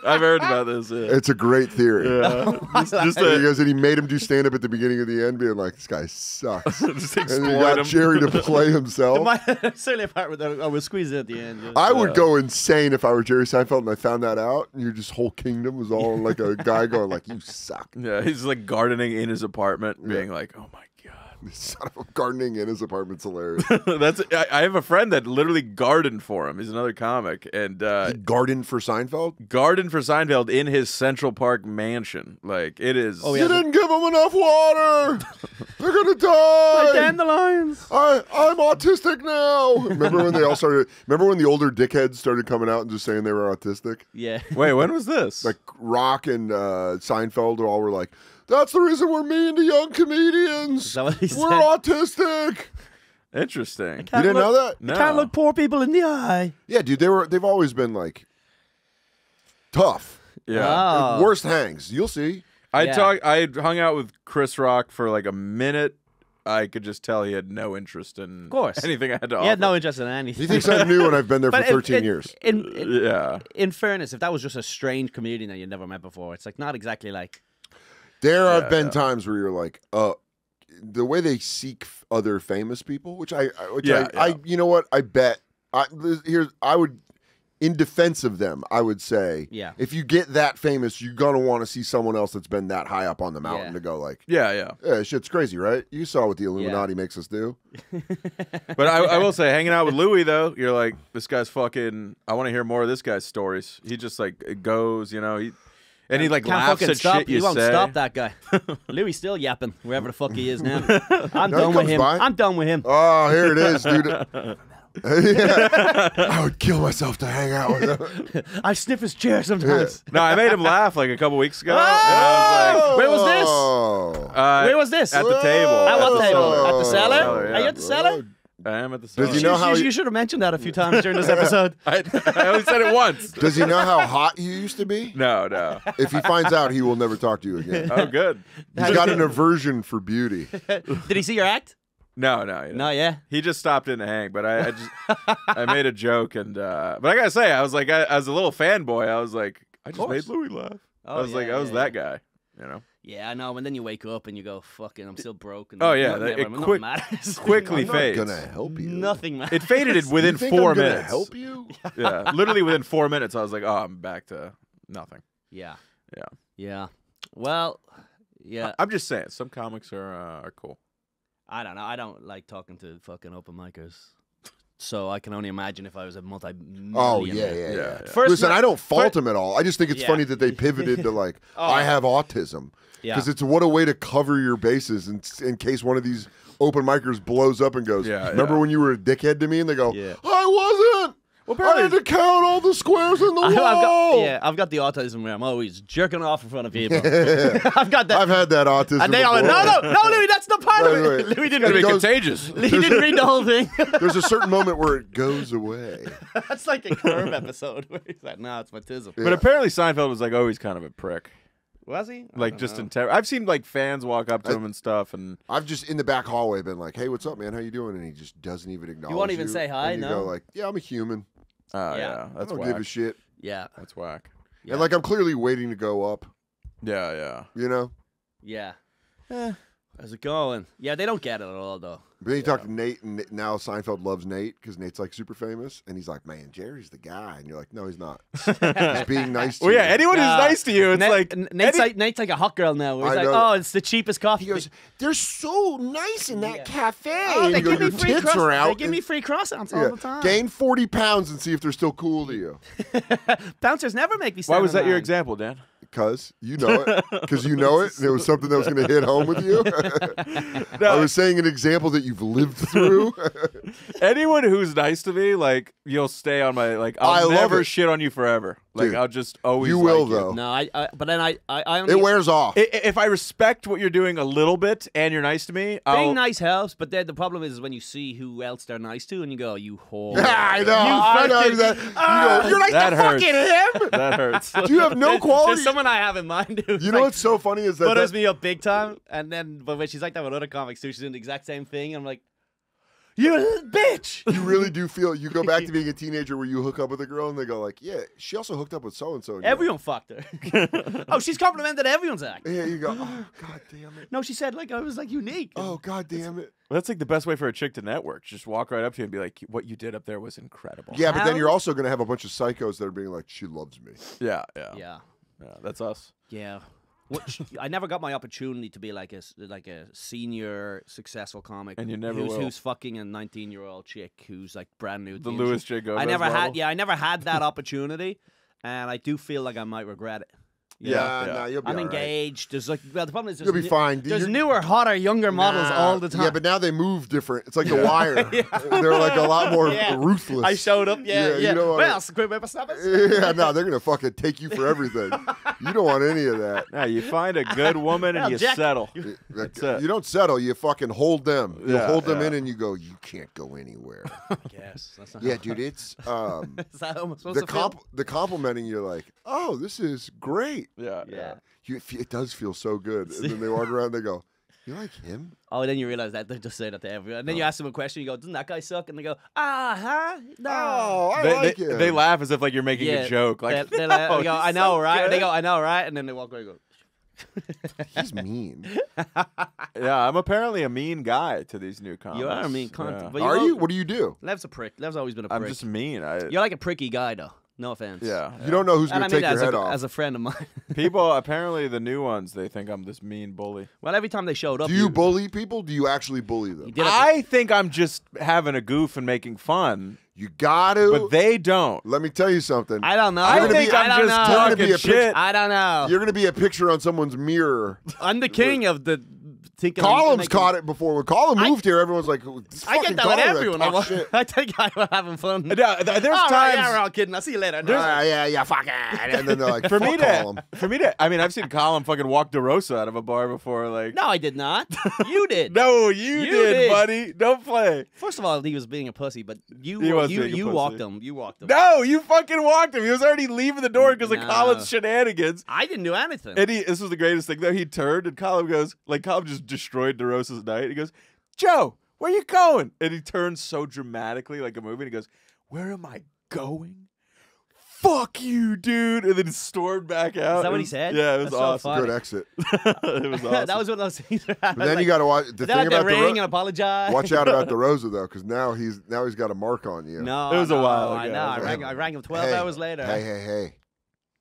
I've heard about this. Yeah.
It's a great theory.
Yeah. just
He goes, and he made him do stand-up at the beginning of the end, being like, this guy sucks.
just
And he
exploit
got
him.
Jerry to play himself.
Certainly a part where I was squeezed at the end.
I would go insane if I were Jerry Seinfeld and I found that out, and your just whole kingdom was all like a guy going like, you suck.
Yeah, he's like gardening in his apartment, being like, "Oh my god,
Son of a gardening in his apartment's hilarious.
that's." I have a friend that literally gardened for him. He's another comic, and
He gardened for Seinfeld?
gardened for Seinfeld in his Central Park mansion. Like it is.
Oh,
You didn't give them enough water. They're gonna die.
Dandelions.
I'm autistic now. Remember when they all started? Remember when the older dickheads started coming out and just saying they were autistic?
Yeah.
Wait, when was this?
Like Rock and Seinfeld all were like, "That's the reason we're mean to young comedians.
Is that what he
We're
said?
autistic."
Interesting.
You didn't know that?
No.
Can't look poor people in the eye.
Yeah, dude. They've always been like tough.
Yeah.
Oh.
Worst hangs. You'll see.
I hung out with Chris Rock for like a minute. I could just tell he had no interest in
course.
anything I had to
He
offer.
had no interest in anything.
He thinks I'm new and I've been there for
But
13 years.
In fairness, if that was just a strange comedian that you never met before, it's like not exactly like.
There have been times where you're like, the way they seek other famous people, you know what? I bet I would, in defense of them, I would say,
Yeah.
if you get that famous, you're gonna want to see someone else that's been that high up on the mountain
Yeah.
to go like,
Yeah.
shit's crazy, right? You saw what the Illuminati makes us do.
But I will say, hanging out with Louis though, you're like, this guy's fucking. I want to hear more of this guy's stories. He just like goes, you know. He like
Can't
laughs
fucking
at
stop.
shit you
He won't
say.
stop that guy. Louis still yapping wherever the fuck he is now. I'm
No, he
done with
comes
him.
by.
I'm done with him.
Oh, here it is, dude. I would kill myself to hang out with him.
I sniff his chair sometimes.
No, I made him laugh like a couple weeks ago. And I was like,
Where was this?
Oh.
Where was this?
At the table.
At what table? At the cellar?
yeah.
Are you at the cellar?
I am at the Soder.
Does he know how
you should have mentioned that a few times during this episode.
I only said it once.
Does he know how hot you used to be?
No, no.
If he finds out, he will never talk to you again.
Oh, good.
He's got an aversion for beauty.
Did he see your act?
No.
No, yeah.
He just stopped in to hang, but I made a joke, and but I gotta say, I was like, I was a little fanboy. I was like, I just made Louis laugh.
Oh,
I was like, I was that guy, you know.
Yeah, I know. And then you wake up and you go, "Fucking, I'm still broke." And
Oh yeah,
nothing matters.
quickly
I'm
fades.
not gonna help you.
Nothing matters.
It faded within
You think
4
I'm gonna
minutes.
help you?
Yeah, literally within 4 minutes, I was like, oh, I'm back to nothing.
Yeah.
Yeah.
Yeah. Well, yeah.
I'm just saying, some comics are cool.
I don't know. I don't like talking to fucking open micers. So I can only imagine if I was a multi-millionaire.
Oh yeah.
First
Listen,
night-
I don't fault him at all. I just think it's
Yeah.
funny that they pivoted to like, I have autism.
Yeah.
Because it's what a way to cover your bases in case one of these open micers blows up and goes, remember when you were a dickhead to me? And they go, I wasn't. I had to count all the squares in the wall.
I've got the autism where I'm always jerking off in front of people. I've got that.
I've had that autism.
And they all went, no, Louis, that's not part of it.
Right.
Louis
It's gotta be contagious.
He didn't read the whole thing.
There's a certain moment where it goes away.
That's like a Curb episode where he's like, no, it's autism.
But apparently Seinfeld was like always kind of a prick.
Was he?
Like just in terror. I've seen like fans walk up to him and stuff, and
I've just in the back hallway been like, hey, what's up, man? How you doing? And he just doesn't even acknowledge you.
won't even say hi,
and you
no?
go like, yeah, I'm a human.
yeah,
I
that's
don't
whack.
give a shit.
Yeah.
That's whack.
Yeah.
And like I'm clearly waiting to go up.
Yeah.
You know?
Yeah. How's it going? Yeah, they don't get it at all, though.
But then you talk to Nate, and now Seinfeld loves Nate because Nate's like super famous, and he's like, "Man, Jerry's the guy," and you're like, "No, he's not. He's being nice to
Well,
you."
yeah, anyone who's nice to you, it's like
Nate's like a hot girl now. Where he's
I
like,
know.
oh, it's the cheapest coffee.
He goes, "They're so nice in that cafe."
Oh,
and
they
you go,
give me
"Your
free
tits are out."
They give me free croissants all the time.
Gain 40 pounds and see if they're still cool to you.
Bouncers never make me.
Why was
stand
that
in
your
line.
example, Dan?
Because you know it. Because you know it. And it was something that was going to hit home with you. I was saying an example that you've lived through.
Anyone who's nice to me, like you'll stay on my like. I'll
I love
never
it.
shit on you forever. Like
Dude,
I'll just always.
you will
like
though.
No, but then I only.
It wears off.
If I respect what you're doing a little bit and you're nice to me,
Being nice helps, but then the problem is when you see who else they're nice to and you go, you whore.
I know. I know that. You go, you're like
that
the
hurts.
fucking him.
That hurts.
Do you have no quality?
There's someone I have in mind who
You know what's so funny is that
butters me up big time, and then but when she's like that with other comics too, she's doing the exact same thing. I'm like, you bitch.
you really do feel you go back to being a teenager where you hook up with a girl and they go like, yeah, she also hooked up with so and so.
Everyone fucked her. Oh, she's complimented everyone's act.
Yeah, you go, oh god damn it.
No, she said like I was like unique.
Oh god damn it.
Well, that's like the best way for a chick to network. Just walk right up to you and be like, "What you did up there was incredible."
Yeah, but then you're also gonna have a bunch of psychos that are being like, she loves me.
Yeah.
Yeah.
That's us.
Yeah. I never got my opportunity to be like a senior successful comic,
And you never will.
who's fucking a 19-year-old chick who's like brand new. to
The
the
Louis
industry.
J. Gomez
I never
level?
had. Yeah, I never had that opportunity, and I do feel like I might regret it.
Yeah, no, you'll be
I'm
all right.
engaged. There's like, well, the problem is
You'll be fine.
There's
You're-
newer, hotter, younger models all the time.
Yeah, but now they move different. It's like The Wire. They're like a lot more ruthless.
I showed up. Yeah.
You don't
Well,
want
squid whippersnappers.
yeah, no, they're gonna fucking take you for everything. You don't want any of that.
No, you find a good woman and
Well,
you
Jack-
settle.
That's
it.
You don't settle. You fucking hold them. You
Yeah,
hold them
yeah.
in and you go. You can't go anywhere.
Yes. That's not
Yeah, dude. It's
Is that how I'm supposed to feel?
the complimenting. You're like, oh, this is great.
Yeah.
Yeah.
It does feel so good. And then they walk around. and They go, you like him?
Oh, then you realize that they just say that to everyone. And then you ask them a question. You go, "Doesn't that guy suck?" And they go, No.
Oh, I
They,
like
they,
him.
they laugh as if like you're making a joke. Like,
they
no,
go,
he's
"I know,
so
right?" And they
good.
go, "I know, right?" And then they walk away and go,
He's mean.
Yeah, I'm apparently a mean guy to these new comics.
"You are a mean cunt."
Yeah.
But
Are
know,
you? What do you do?
Lev's a prick. Lev's always been a prick.
I'm just mean.
You're like a pricky guy, though. No offense.
Yeah.
You don't know who's
And
going
I
to
mean
take
that
your head off.
as a friend of mine.
People, apparently the new ones, they think I'm this mean bully.
Well, every time they showed up,
Do you bully people? Do you actually bully them?
you did it.
I think I'm just having a goof and making fun,
You got to.
but they don't.
Let me tell you something.
I don't know.
I
gonna
think
be-
I'm
I don't
just
know.
You're gonna be
talking
a
shit.
I don't know.
You're going to be a picture on someone's mirror.
I'm the king of the thinking.
Colum's caught it before. When Colum moved here, everyone's like, this
I
fucking
get that with
Colum,
everyone.
talk shit.
I think I'm having fun.
There's
All
times.
right, yeah, we're all kidding. I'll see you later.
Yeah, fuck it. And then they're like,
For
fuck
me
Colum.
I mean, I've seen Colum fucking walk DeRosa out of a bar before. Like,
No, I did not. You did.
no, you did, buddy. Don't play.
First of all, he was being a pussy, but
He was being a
you
pussy.
walked him. You walked him.
No, you fucking walked him. He was already leaving the door because of
No.
Colin's shenanigans.
I didn't do anything.
And this was the greatest thing, though. He turned, and Colum goes, Colum just destroyed DeRosa's night. He goes, Joe, where you going? And he turns so dramatically, like a movie, and he goes, where am I going? Fuck you, dude. And then stormed back out.
Is that what he said?
Yeah, it was
That's so
awesome.
funny.
Good exit.
It was awesome.
That was one of those things.
But then you got to watch the thing about
ring and apologize.
Watch out about DeRosa though, because now he's got a mark on you.
No,
It was a while
I
ago.
know. I rang him 12 hours later.
Hey.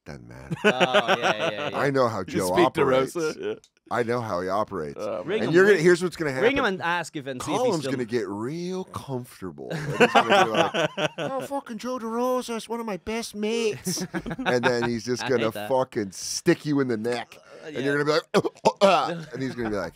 Doesn't matter.
Oh yeah.
I know how
You
Joe
speak
operates.
DeRosa? Yeah.
I know how he operates.
Ring
and
him,
here's what's gonna happen.
Ring him and ask if and see if he's
Colum's
still.
gonna get real comfortable. And he's gonna be like, oh, fucking Joe DeRosa is one of my best mates. And then he's just
I
gonna
hate that.
fucking stick you in the neck. And you're gonna be like, and he's gonna be like,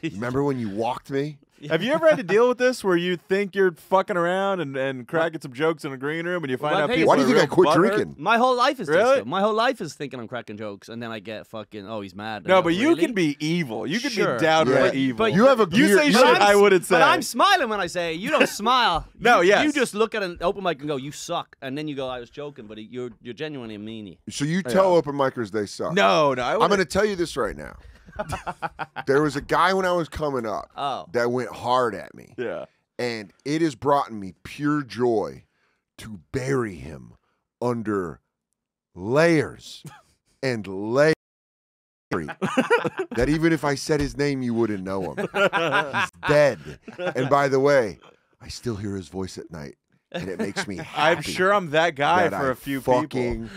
remember when you walked me?
Have you ever had to deal with this where you think you're fucking around and cracking some jokes in a green room and you find
Well,
out
hey,
people
Why do you
are
think I
real
quit
butthurt?
drinking?
My whole life is
Really?
this. Though. My whole life is thinking I'm cracking jokes, and then I get fucking. Oh, he's mad.
No, but you
really?
can be evil. You can
Sure.
be downright
Yeah.
evil.
But
You have a
You
gear-
say
you
shit
have-
I wouldn't say.
But I'm smiling when I say it. You don't smile.
No,
you,
yes.
You just look at an open mic and go, "You suck," and then you go, "I was joking," but you're genuinely a meanie.
So you tell open micers they suck.
No, I
I'm
wouldn't.
gonna tell you this right now. There was a guy when I was coming up
Oh.
that went hard at me.
Yeah.
And it has brought me pure joy to bury him under layers and layers. That even if I said his name, you wouldn't know him. He's dead. And by the way, I still hear his voice at night, and it makes me happy.
I'm sure I'm that guy
that
for
I
a few people.
fucking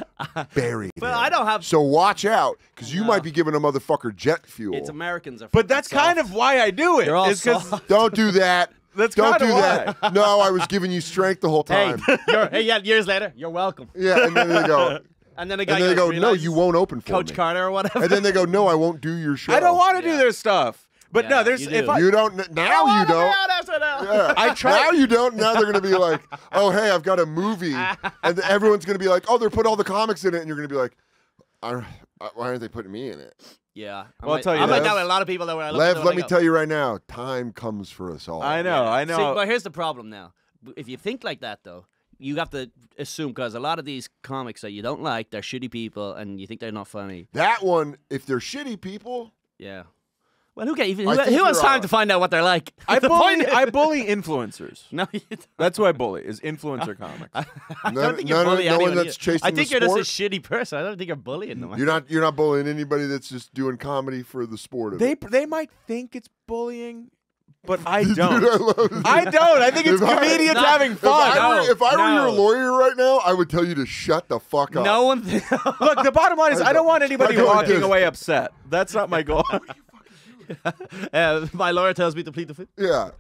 buried
But
him.
I don't have.
So watch out, because you might be giving a motherfucker jet fuel.
It's Americans are.
But that's
fucking
kind
soft.
of why I do it.
They're all
is 'cause-
soft.
Don't do that.
That's
Don't
kinda
do
why.
that. No, I was giving you strength the whole
Hey,
time.
yeah, years later, you're welcome.
Yeah, and then they go,
And then the guy
and then they go,
goes,
no,
"Realize
you won't open for
Coach
me.
Carter or whatever.
And then they go, no, I won't do your show.
I don't want to do
Yeah.
their stuff. But
Yeah,
no, there's
you
if
do.
I
You don't. Now you don't. Yeah.
I try.
Now you don't. Now they're going to be like, oh, hey, I've got a movie. And everyone's going to be like, oh, they're putting all the comics in it. And you're going to be like, why aren't they putting me in it?
Yeah.
Well, I'll tell you
I'm like
this.
that with a lot of people that were.
Lev, let me tell you right now, time comes for us all.
I know. I know.
See, but here's the problem now. If you think like that, though, you have to assume, because a lot of these comics that you don't like, they're shitty people, and you think they're not funny.
That one, if they're shitty people,
Yeah. Well, who has
I think
time
you're
to find out what they're like?
I
The
bully.
point is-
I bully influencers.
No, you don't.
That's who I bully. Is influencer comics.
I don't think you're
no
bullying
one
anyone.
that's chasing
I think
the
you're
sport?
just a shitty person. I don't think you're bullying them.
You're not bullying anybody that's just doing comedy for the sport of it.
They might think it's bullying, but I
Dude,
don't.
I love it.
I don't. I think it's
If I-
comedians
No,
having
If
fun.
I were
no.
your lawyer right now, I would tell you to shut the fuck up.
No one.
Look, the bottom line is I don't want anybody
I go like
walking
this.
away upset. That's not my goal.
My lawyer tells me to plead the fifth.
Yeah.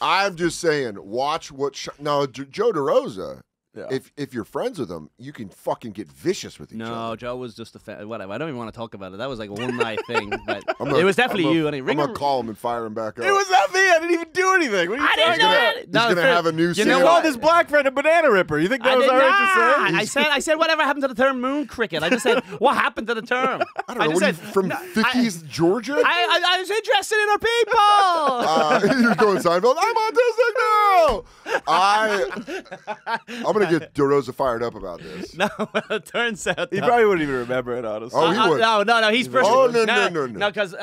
I'm just saying, watch what. Now, Joe DeRosa,
Yeah.
if you're friends with him, you can fucking get vicious with each
No,
other.
Joe was just a whatever. I don't even want to talk about it. That was like a one night thing, but
I'm
it was definitely you. And
I'm
ring
going
him.
to call him and fire him back up.
It was not me. I didn't even do anything. What are you
I didn't
talking
do
about?
it.
He's going to have a new
You
serial.
called his black friend a banana ripper. You think that
I
was
did
all right
not.
to say?
I said whatever happened to the term moon cricket. I just said what happened to the term.
I don't know.
just
What are you,
said,
from
no,
50s Georgia?
I was interested in our people.
You're going Seinfeld. I'm autistic now. I'm going to get DeRosa fired up about this.
No, well, it turns out
He
though-
probably wouldn't even remember it, honestly.
Oh, he would.
No, he's
would.
personal.
Oh, no.
No, because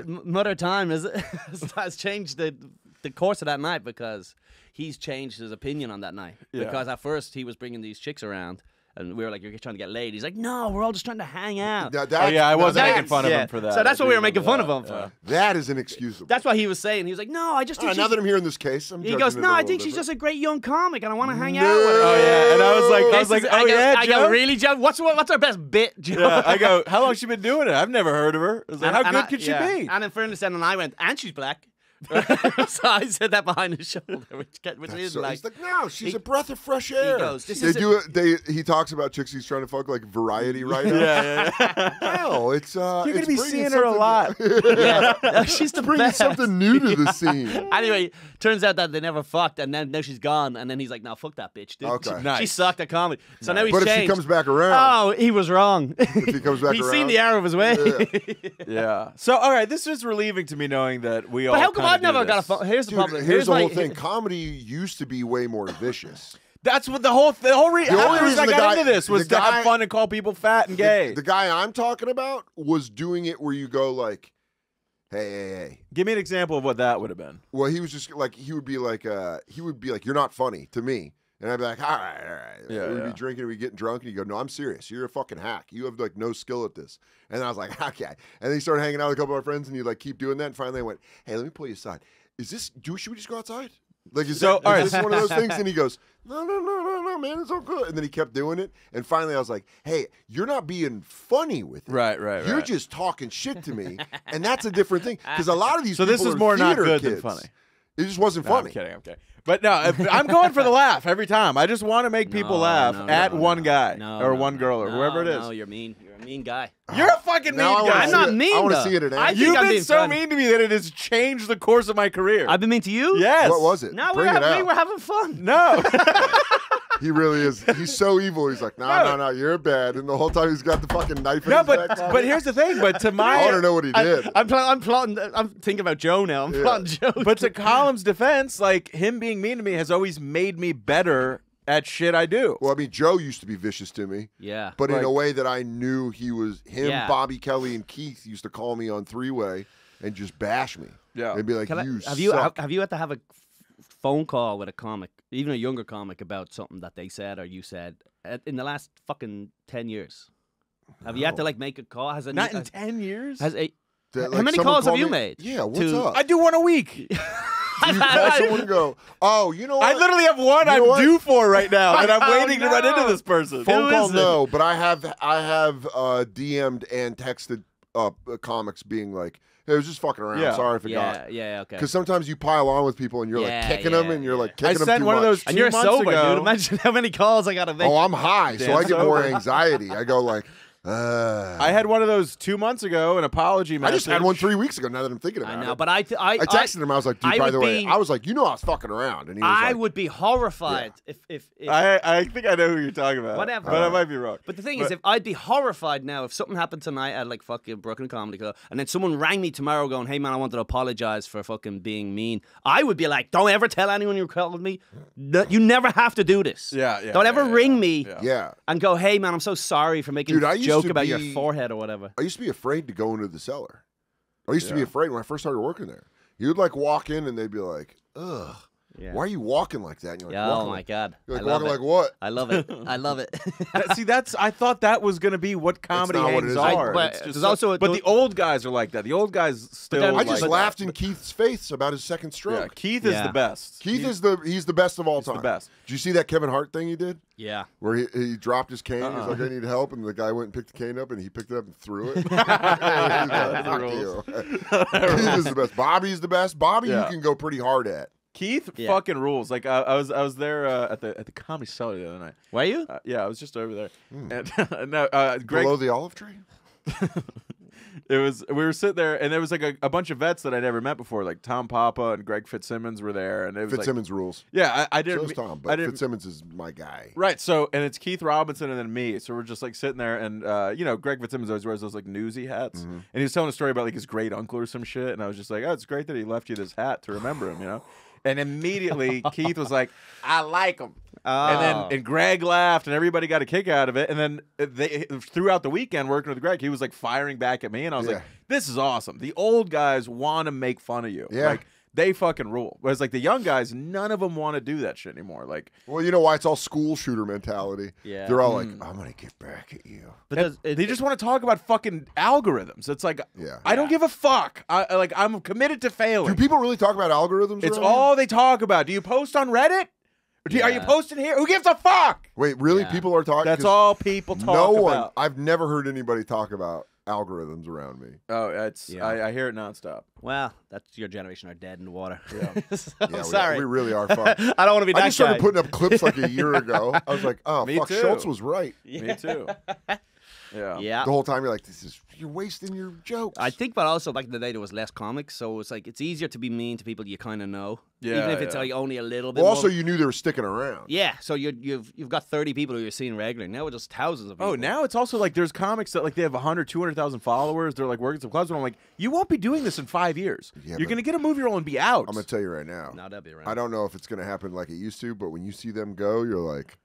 Mother Time has changed the course of that night because he's changed his opinion on that night.
Yeah.
Because at first he was bringing these chicks around. And we were like, you're trying to get laid. He's like, no, we're all just trying to hang out.
Now,
Oh, yeah, I wasn't
that's-
making fun of him for that.
So that's
I
what we
do
were making fun of
remember
him
that.
for.
That is inexcusable.
That's what he was saying. He was like, no, I just think
Now that I'm hearing this case, I'm
he
judging
goes,
it
no,
a
I
little
think she's
different.
just a great young comic, and I want to hang
No.
out with her.
Oh yeah, and I was like, oh yeah,
I
Joe.
go, really, Joe? What's our best bit, Joe?
Yeah, I go, how long she been doing it? I've never heard of her. I was like, how good could she be?
And in fairness, then, and I went, and she's black. So I said that behind his shoulder, which he didn't
So
like.
he's like, no, she's a breath of fresh air.
goes, this
they
is
do it. He talks about chicks he's trying to fuck like Variety right now.
Yeah.
No, it's
You're
it's
gonna be
bringing
seeing her a
something-
Yeah. She's the
bringing
best.
something new to the scene.
Anyway, turns out that they never fucked, and then now she's gone, and then he's like, "No, fuck that bitch, dude.
Okay.
She
Nice.
sucked at comedy." So now he's
But if
changed.
she comes back around,
Oh, he was wrong.
if he comes back
He's
around,
seen the error of his way.
Yeah. So, all right, this is relieving to me knowing that we all.
But how come
kinda
I've never
do
got a
this.
phone? Here's the
Dude,
problem.
here's the
my-
whole thing. Comedy used to be way more vicious.
That's what the whole
only
reason I
reason the
got
guy-
into this was
the
to
guy-
have fun and call people fat and gay.
The guy I'm talking about was doing it where you go like, hey.
Give me an example of what that would have been.
Well, he was just like he would be like, you're not funny to me. And I'd be like, all right.
Yeah,
We'd
yeah.
be drinking, we'd getting drunk, and he'd go, no, I'm serious. You're a fucking hack. You have like no skill at this. And I was like, okay. And then he started hanging out with a couple of our friends, and he'd like keep doing that. And finally I went, hey, let me pull you aside. Should we just go outside? Like, is
So,
this one of those things? And he goes, no, man, it's all good. And then he kept doing it. And finally I was like, hey, you're not being funny with it.
Right.
You're just talking shit to me. And that's a different thing. Because a lot of these
So
people
this is
are
more not
theater
good
kids.
than funny.
It just wasn't
No,
funny.
I'm kidding. I'm kidding. But no, I'm going for the laugh every time. I just want to make people laugh at one guy or one girl or whoever it is.
No, you're mean. You're a mean guy.
You're a fucking
Now I
mean
wanna
guy.
see
I'm not
it.
mean,
I want to
though.
see it in
I
action.
think
You've
I'm
been
being
so
funny.
mean to me that it has changed the course of my career.
I've been mean to you?
Yes.
What was it?
No,
Bring it out.
we're having fun.
No.
He really is. He's so evil. He's like, no, you're bad. And the whole time he's got the fucking knife in
No,
his
but
back.
but here's the thing. But to my
I want to know what he did.
I'm plotting. I'm thinking about Joe now. I'm plotting Joe.
But to Colum's defense, like him being mean to me has always made me better at shit I do.
Well, I mean, Joe used to be vicious to me.
Yeah.
But in
Like-
a way that I knew he was, him,
Yeah.
Bobby Kelly, and Keith used to call me on three-way and just bash me.
Yeah.
They'd be like,
Have you
suck.
have you had to have a phone call with a comic, even a younger comic, about something that they said or you said in the last fucking 10 years? Have you had to like make a call? Has
Not in 10 years.
Has a
That,
how many
someone
calls have
called
you
me-
made?
Yeah, what's
to-
up?
I do one a week.
You call someone and go, oh, you know what?
I literally have one
You know
I'm
what?
due for right now, and I'm
Oh,
waiting to run into
no.
this person.
Phone
Who
call,
is it?
no, but I have DM'd and texted comics being like, hey, I was just fucking around.
Yeah.
Sorry I forgot.
Yeah, okay.
Because sometimes you pile on with people and you're
Yeah,
like kicking them
yeah,
and you're
yeah.
like
I
kicking them
sent
too
one of
much.
those
And
2
you're
months
sober,
ago.
dude. Imagine how many calls I gotta make.
Oh, I'm high, so
Damn
I get more
sober.
anxiety. I go like,
I had one of those 2 months ago, an apology
I
message.
just had one 3 weeks ago. Now that I'm thinking about
I know,
it,
but I
texted him. I was like, dude,
I
by
would
the way,
be-
I was like, you know, I was fucking around, and he was
I
like,
would be horrified if
I think I know who you're talking about.
Whatever.
But I might be wrong.
But the thing is, if I'd be horrified now if something happened tonight at like fucking Brooklyn Comedy Club, and then someone rang me tomorrow going, "Hey man, I wanted to apologize for fucking being mean." I would be like, "Don't ever tell anyone you called me. No, you never have to do this.
Yeah.
Don't ever ring me
yeah.
and go, "Hey man, I'm so sorry for making
Dude, I
a
used
joke
to
about your
be-
forehead or whatever."
I used to be afraid to go into the cellar. I used to be afraid when I first started working there. You'd like walk in and they'd be like, ugh,
Yeah.
why are you walking like that? And you're like,
Yeah, oh
walking
my
like,
god.
you're like
I love
walking
it.
like what?
I love it. I love it.
See, I thought that was going to be what comedy
not what
hangs
it is.
are.
But
It's just
there's also
but the old guys are like that. The old guys still.
then-
I just
like
laughed
that.
in Keith's face about his second
Yeah,
stroke.
Keith is
Yeah.
the best.
Keith is he's the best of all
the
time.
best.
Did you see that Kevin Hart thing he did?
Yeah.
Where he dropped his cane. He's like, I need help. And the guy went and picked the cane up and he picked it up and threw it. He's like, fuck you. Keith is the best. Bobby's the best. Bobby
Yeah.
you can go pretty hard at.
Keith
Yeah.
fucking rules. Like I was there at the Comedy Cellar the other night.
Were you?
Yeah, I was just over there. And no, Greg.
Below the olive tree?
We were sitting there, and there was like a bunch of vets that I never met before, like Tom Papa and Greg Fitzsimmons were there, and it was
Fitzsimmons rules.
yeah, I didn't.
So is Tom,
I
but
didn't,
Fitzsimmons is my guy.
Right, so and it's Keith Robinson and then me. So we're just like sitting there, and Greg Fitzsimmons always wears those like newsy hats, and he was telling a story about like his great uncle or some shit, and I was just like, oh, it's great that he left you this hat to remember him, you know. And immediately Keith was like, I like him.
Oh.
And Greg laughed, and everybody got a kick out of it. And then throughout the weekend working with Greg, he was like firing back at me, and I was
Yeah.
like, "This is awesome. The old guys want to make fun of you.
Yeah.
Like they fucking rule. Whereas like the young guys, none of them want to do that shit anymore. Like
Well, you know why? It's all school shooter mentality.
Yeah.
They're all like, I'm going to get back at you.
Because
they just want to talk about fucking algorithms. It's like
Yeah.
I don't give a fuck. I'm committed to failing.
Do people really talk about algorithms?
It's
around here?
all they talk about. Do you post on Reddit? Are you posting here? Who gives a fuck?
Wait, really?
Yeah.
People are talking?
That's
'cause
all people talk
No one.
about.
I've never heard anybody talk about algorithms around me.
Oh, it's
Yeah.
I hear it nonstop.
Well, that's your generation are dead in the water.
Yeah.
So,
Yeah,
sorry.
we really are fucked.
I don't want to be that
I just started
guy.
putting up clips like a year ago. I was like, oh,
Me
fuck,
too.
Schultz was right.
Me too. Yeah.
Yeah.
The whole time you're like, you're wasting your jokes.
I think, but also back in the day there was less comics, so it's like it's easier to be mean to people you kind of know,
Yeah,
even if it's
yeah.
like only a little bit.
Well, also,
more.
you knew they were sticking around.
Yeah, so you've got 30 people who you're seeing regularly. Now it's just thousands of people.
Oh, now it's also like there's comics that like they have 100, 200,000 followers. They're like working some clubs, and I'm like, you won't be doing this in 5 years.
Yeah,
You're
but-
gonna get a movie role and be out.
I'm going to tell you right now.
No, that'd be right.
I don't know if it's going to happen like it used to, but when you see them go, you're like,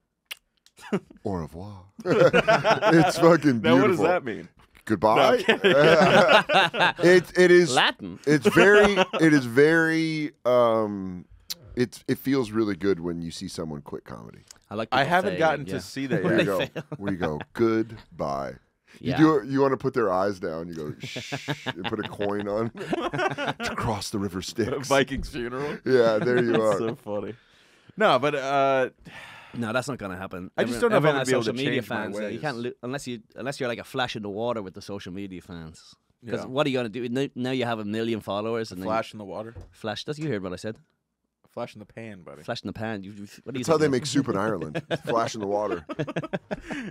au revoir. It's fucking beautiful.
Now, what does that mean?
Goodbye. It is
Latin.
It is very. It feels really good when you see someone quit comedy.
I like.
I
people
haven't
failing,
gotten
yeah.
to see that
Where
yet.
you go, where you go, goodbye.
Yeah.
You want to put their eyes down. You go, shh, and put a coin on to cross the river Styx.
Viking's funeral.
Yeah, there you
That's
are.
so funny. No, but
No, that's not gonna happen.
I just don't know if I'm
Everyone
gonna
has
be able
social
to
media
change my
fans. You
ways.
can't unless you're like a flash in the water with the social media fans. Because
Yeah.
what are you gonna do? Now you have 1 million followers and
flash in the water,
then flash. Does you hear what I said?
flash in the pan, buddy.
Flash in the pan. What do you
That's how they
think?
make soup in Ireland. Flash in the water.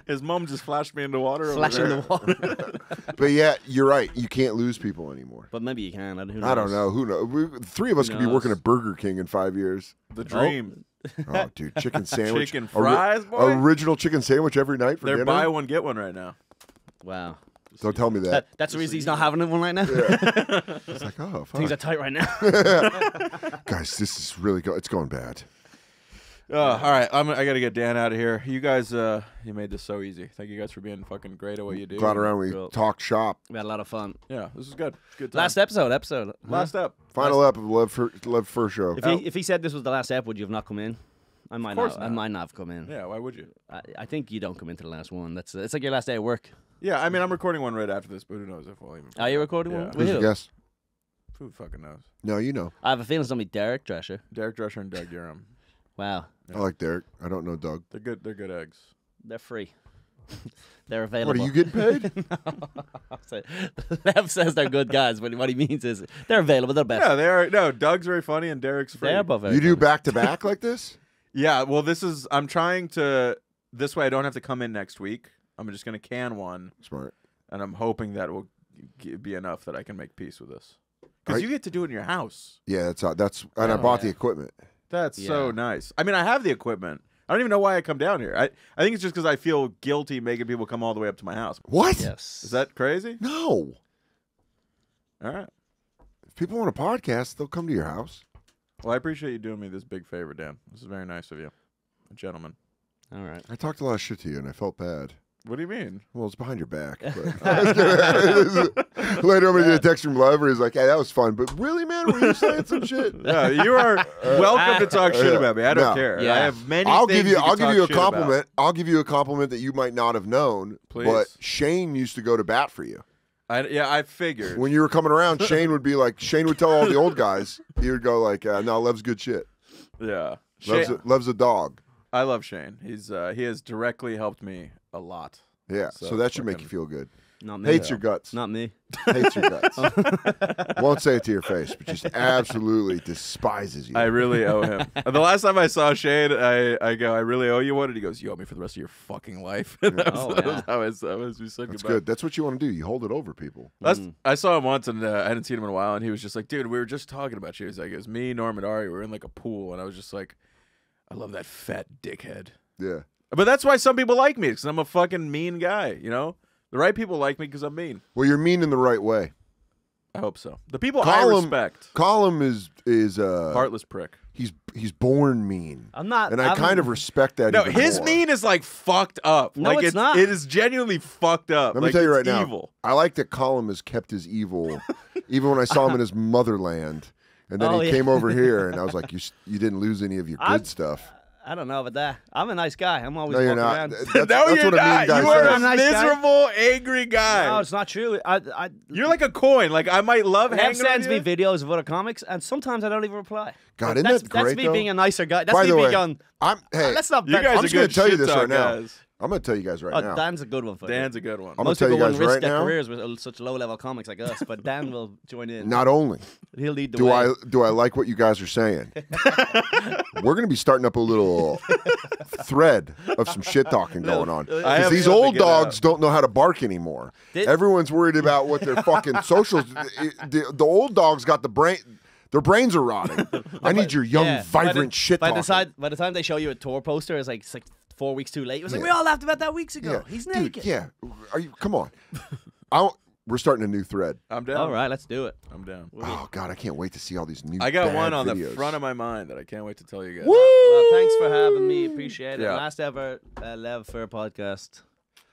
His mom just flashed me into water. over
Flash in
there.
the water.
But yeah, you're right. You can't lose people anymore.
But maybe you can.
I don't know. Who knows? Three of us could be
knows?
working at Burger King in 5 years.
The dream.
Oh, dude, chicken sandwich.
Chicken fries, boy.
Original chicken sandwich every night for
They're
dinner.
buy one get one right now.
Wow.
Don't tell me that.
That's the reason he's not having one right now.
It's like, oh, fuck.
Things are tight right now.
Guys, this is really it's going bad.
All right, I got to get Dan out of here. You guys, you made this so easy. Thank you guys for being fucking great at what you do.
Glad around we
Cool.
talked shop.
We had a lot of fun.
Yeah, this is good. Good time.
Last episode.
Last up.
Final up of Lev Fer Show.
If he said this was the last ep, would you have not come in? I might
course
not. I
not.
might not have come in.
Yeah, why would you?
I think you don't come into the last one. It's like your last day of work.
Yeah, I mean, I'm recording one right after this, but who knows if we'll even.
Are you recording
Yeah.
one?
Who's your guess?
Who fucking knows?
No, you know.
I have a feeling it's gonna be Derek Drescher.
Derek Drescher and Doug Urim.
Wow,
I like Derek. I don't know Doug.
They're good. They're good eggs.
they're free. They're available.
What, are you getting paid?
Lev says they're good guys, but what he means is they're available. They're best.
Yeah, they are. No, Doug's very funny and Derek's free.
They're above
You do back-to-back like this?
Yeah, well, I'm trying to. This way, I don't have to come in next week. I'm just gonna can one.
Smart.
And I'm hoping that will be enough that I can make peace with this. Because
Right.
you get to do it in your house.
Yeah, that's and I bought the equipment.
That's so
Yeah.
nice. I mean, I have the equipment. I don't even know why I come down here. I think it's just because I feel guilty making people come all the way up to my house.
What?
Yes.
Is that crazy?
No.
All right.
If people want a podcast, they'll come to your house.
Well, I appreciate you doing me this big favor, Dan. This is very nice of you. A gentleman.
All right.
I talked a lot of shit to you, and I felt bad.
What do you mean?
Well, it's behind your back. But later, I'm going to get a text from Lev, where he's like, hey, that was fun. But really, man, were you saying some shit?
Yeah, you are welcome to talk shit about me. I don't
No.
care.
Yeah.
I have many
I'll
things
give you
can
I'll give
talk
you a
shit about.
compliment. I'll give you a compliment that you might not have known.
Please.
But Shane used to go to bat for you.
I figured.
When you were coming around, Shane would tell all the old guys. He would go like, no, Lev's good shit.
Yeah.
Lev's a dog.
I love Shane. He has directly helped me a lot.
Yeah, so that should make you feel good.
Not me.
Hates your guts.
Not me.
Hates your guts. Won't say it to your face, but just absolutely despises you.
I really owe him. The last time I saw Shane, I go, I really owe you one. And he goes, you owe me for the rest of your fucking life. That was how we said
That's
goodbye.
good. That's what you want to do. You hold it over people.
I saw him once, and I hadn't seen him in a while, and he was just like, dude, we were just talking about you. He's like, it was me, Norm, and Ari. We were in like a pool, and I was just like, I love that fat dickhead.
Yeah.
But that's why some people like me, because I'm a fucking mean guy, you know? The right people like me because I'm mean.
Well, you're mean in the right way.
I hope so. The people I respect.
Colum is
Heartless prick.
He's born mean.
I'm not.
And I kind of respect that.
No,
even
his
more.
mean is like fucked up.
No,
like
it's not.
It is genuinely fucked up.
Let me
Like,
tell you
it's
right
evil.
now. I like that Colum has kept his evil, even when I saw him in his motherland, and then he came over here, and I was like, you didn't lose any of your good stuff.
I don't know about that. I'm a nice guy. I'm always
No, you're
walking
not.
around.
That's
No,
what
you're
a mean
not.
guy
You are
says.
a
nice guy.
miserable, angry guy.
No, it's not true.
You're like a coin. Like I might love
Lev
hanging
sends
on
me
you.
videos of other comics, and sometimes I don't even reply.
God, isn't
that's
that great,
That's me
though?
being a nicer guy. That's
By
me
the
being
way,
on.
Hey,
Let's not.
You guys
I'm
are
just gonna
good
tell you
shit
this
talk
right now.
guys.
I'm going to tell you guys right now.
Dan's a good one for
Dan's a good one.
I'm going
Most
to tell you
people
guys
wouldn't risk
right
their
now.
careers with such low-level comics like us, but Dan will join in.
Not only
He'll lead the way.
do I like what you guys are saying, we're going to be starting up a little thread of some shit talking going on. Because these old dogs don't know how to bark anymore. Everyone's worried about what their fucking socials. The old dogs got the brain. Their brains are rotting. I need your young, vibrant shit talking.
By the time they show you a tour poster, it's like 4 weeks too late. It was like, we all laughed about that weeks ago. He's naked.
Dude, Are you? Come on. We're starting a new thread.
I'm down.
All right, let's do it.
I'm down.
Oh, God, I can't wait to see all these new
I got
bad
one on
videos.
the front of my mind that I can't wait to tell you guys.
Woo! Well, thanks for having me. Appreciate it.
Yeah.
Last ever Lev Fer podcast.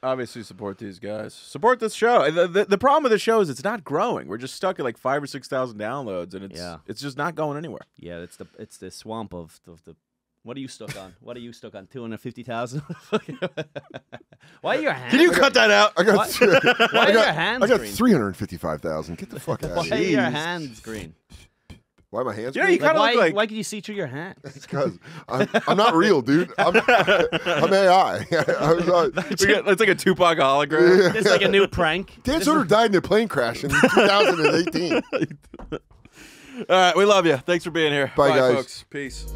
Obviously, support these guys. Support this show. The problem with the show is it's not growing. We're just stuck at like 5,000 or 6,000 downloads, and it's just not going anywhere.
Yeah, it's the swamp of the. What are you stuck on? 250,000? Why are your hands?
Can you cut that out?
I got.
Why are your hands
I got
green?
355,000. Get the fuck out of
Why are
here.
your hands green?
Why are my hands?
Yeah,
green?
you kind of look like.
Why can you see through your hands?
Because I'm not real, dude. I'm AI.
It's like a Tupac hologram.
It's like a new prank.
Dan Soder died in a plane crash in 2018.
All right, we love you. Thanks for being here.
Bye, guys.
Folks. Peace.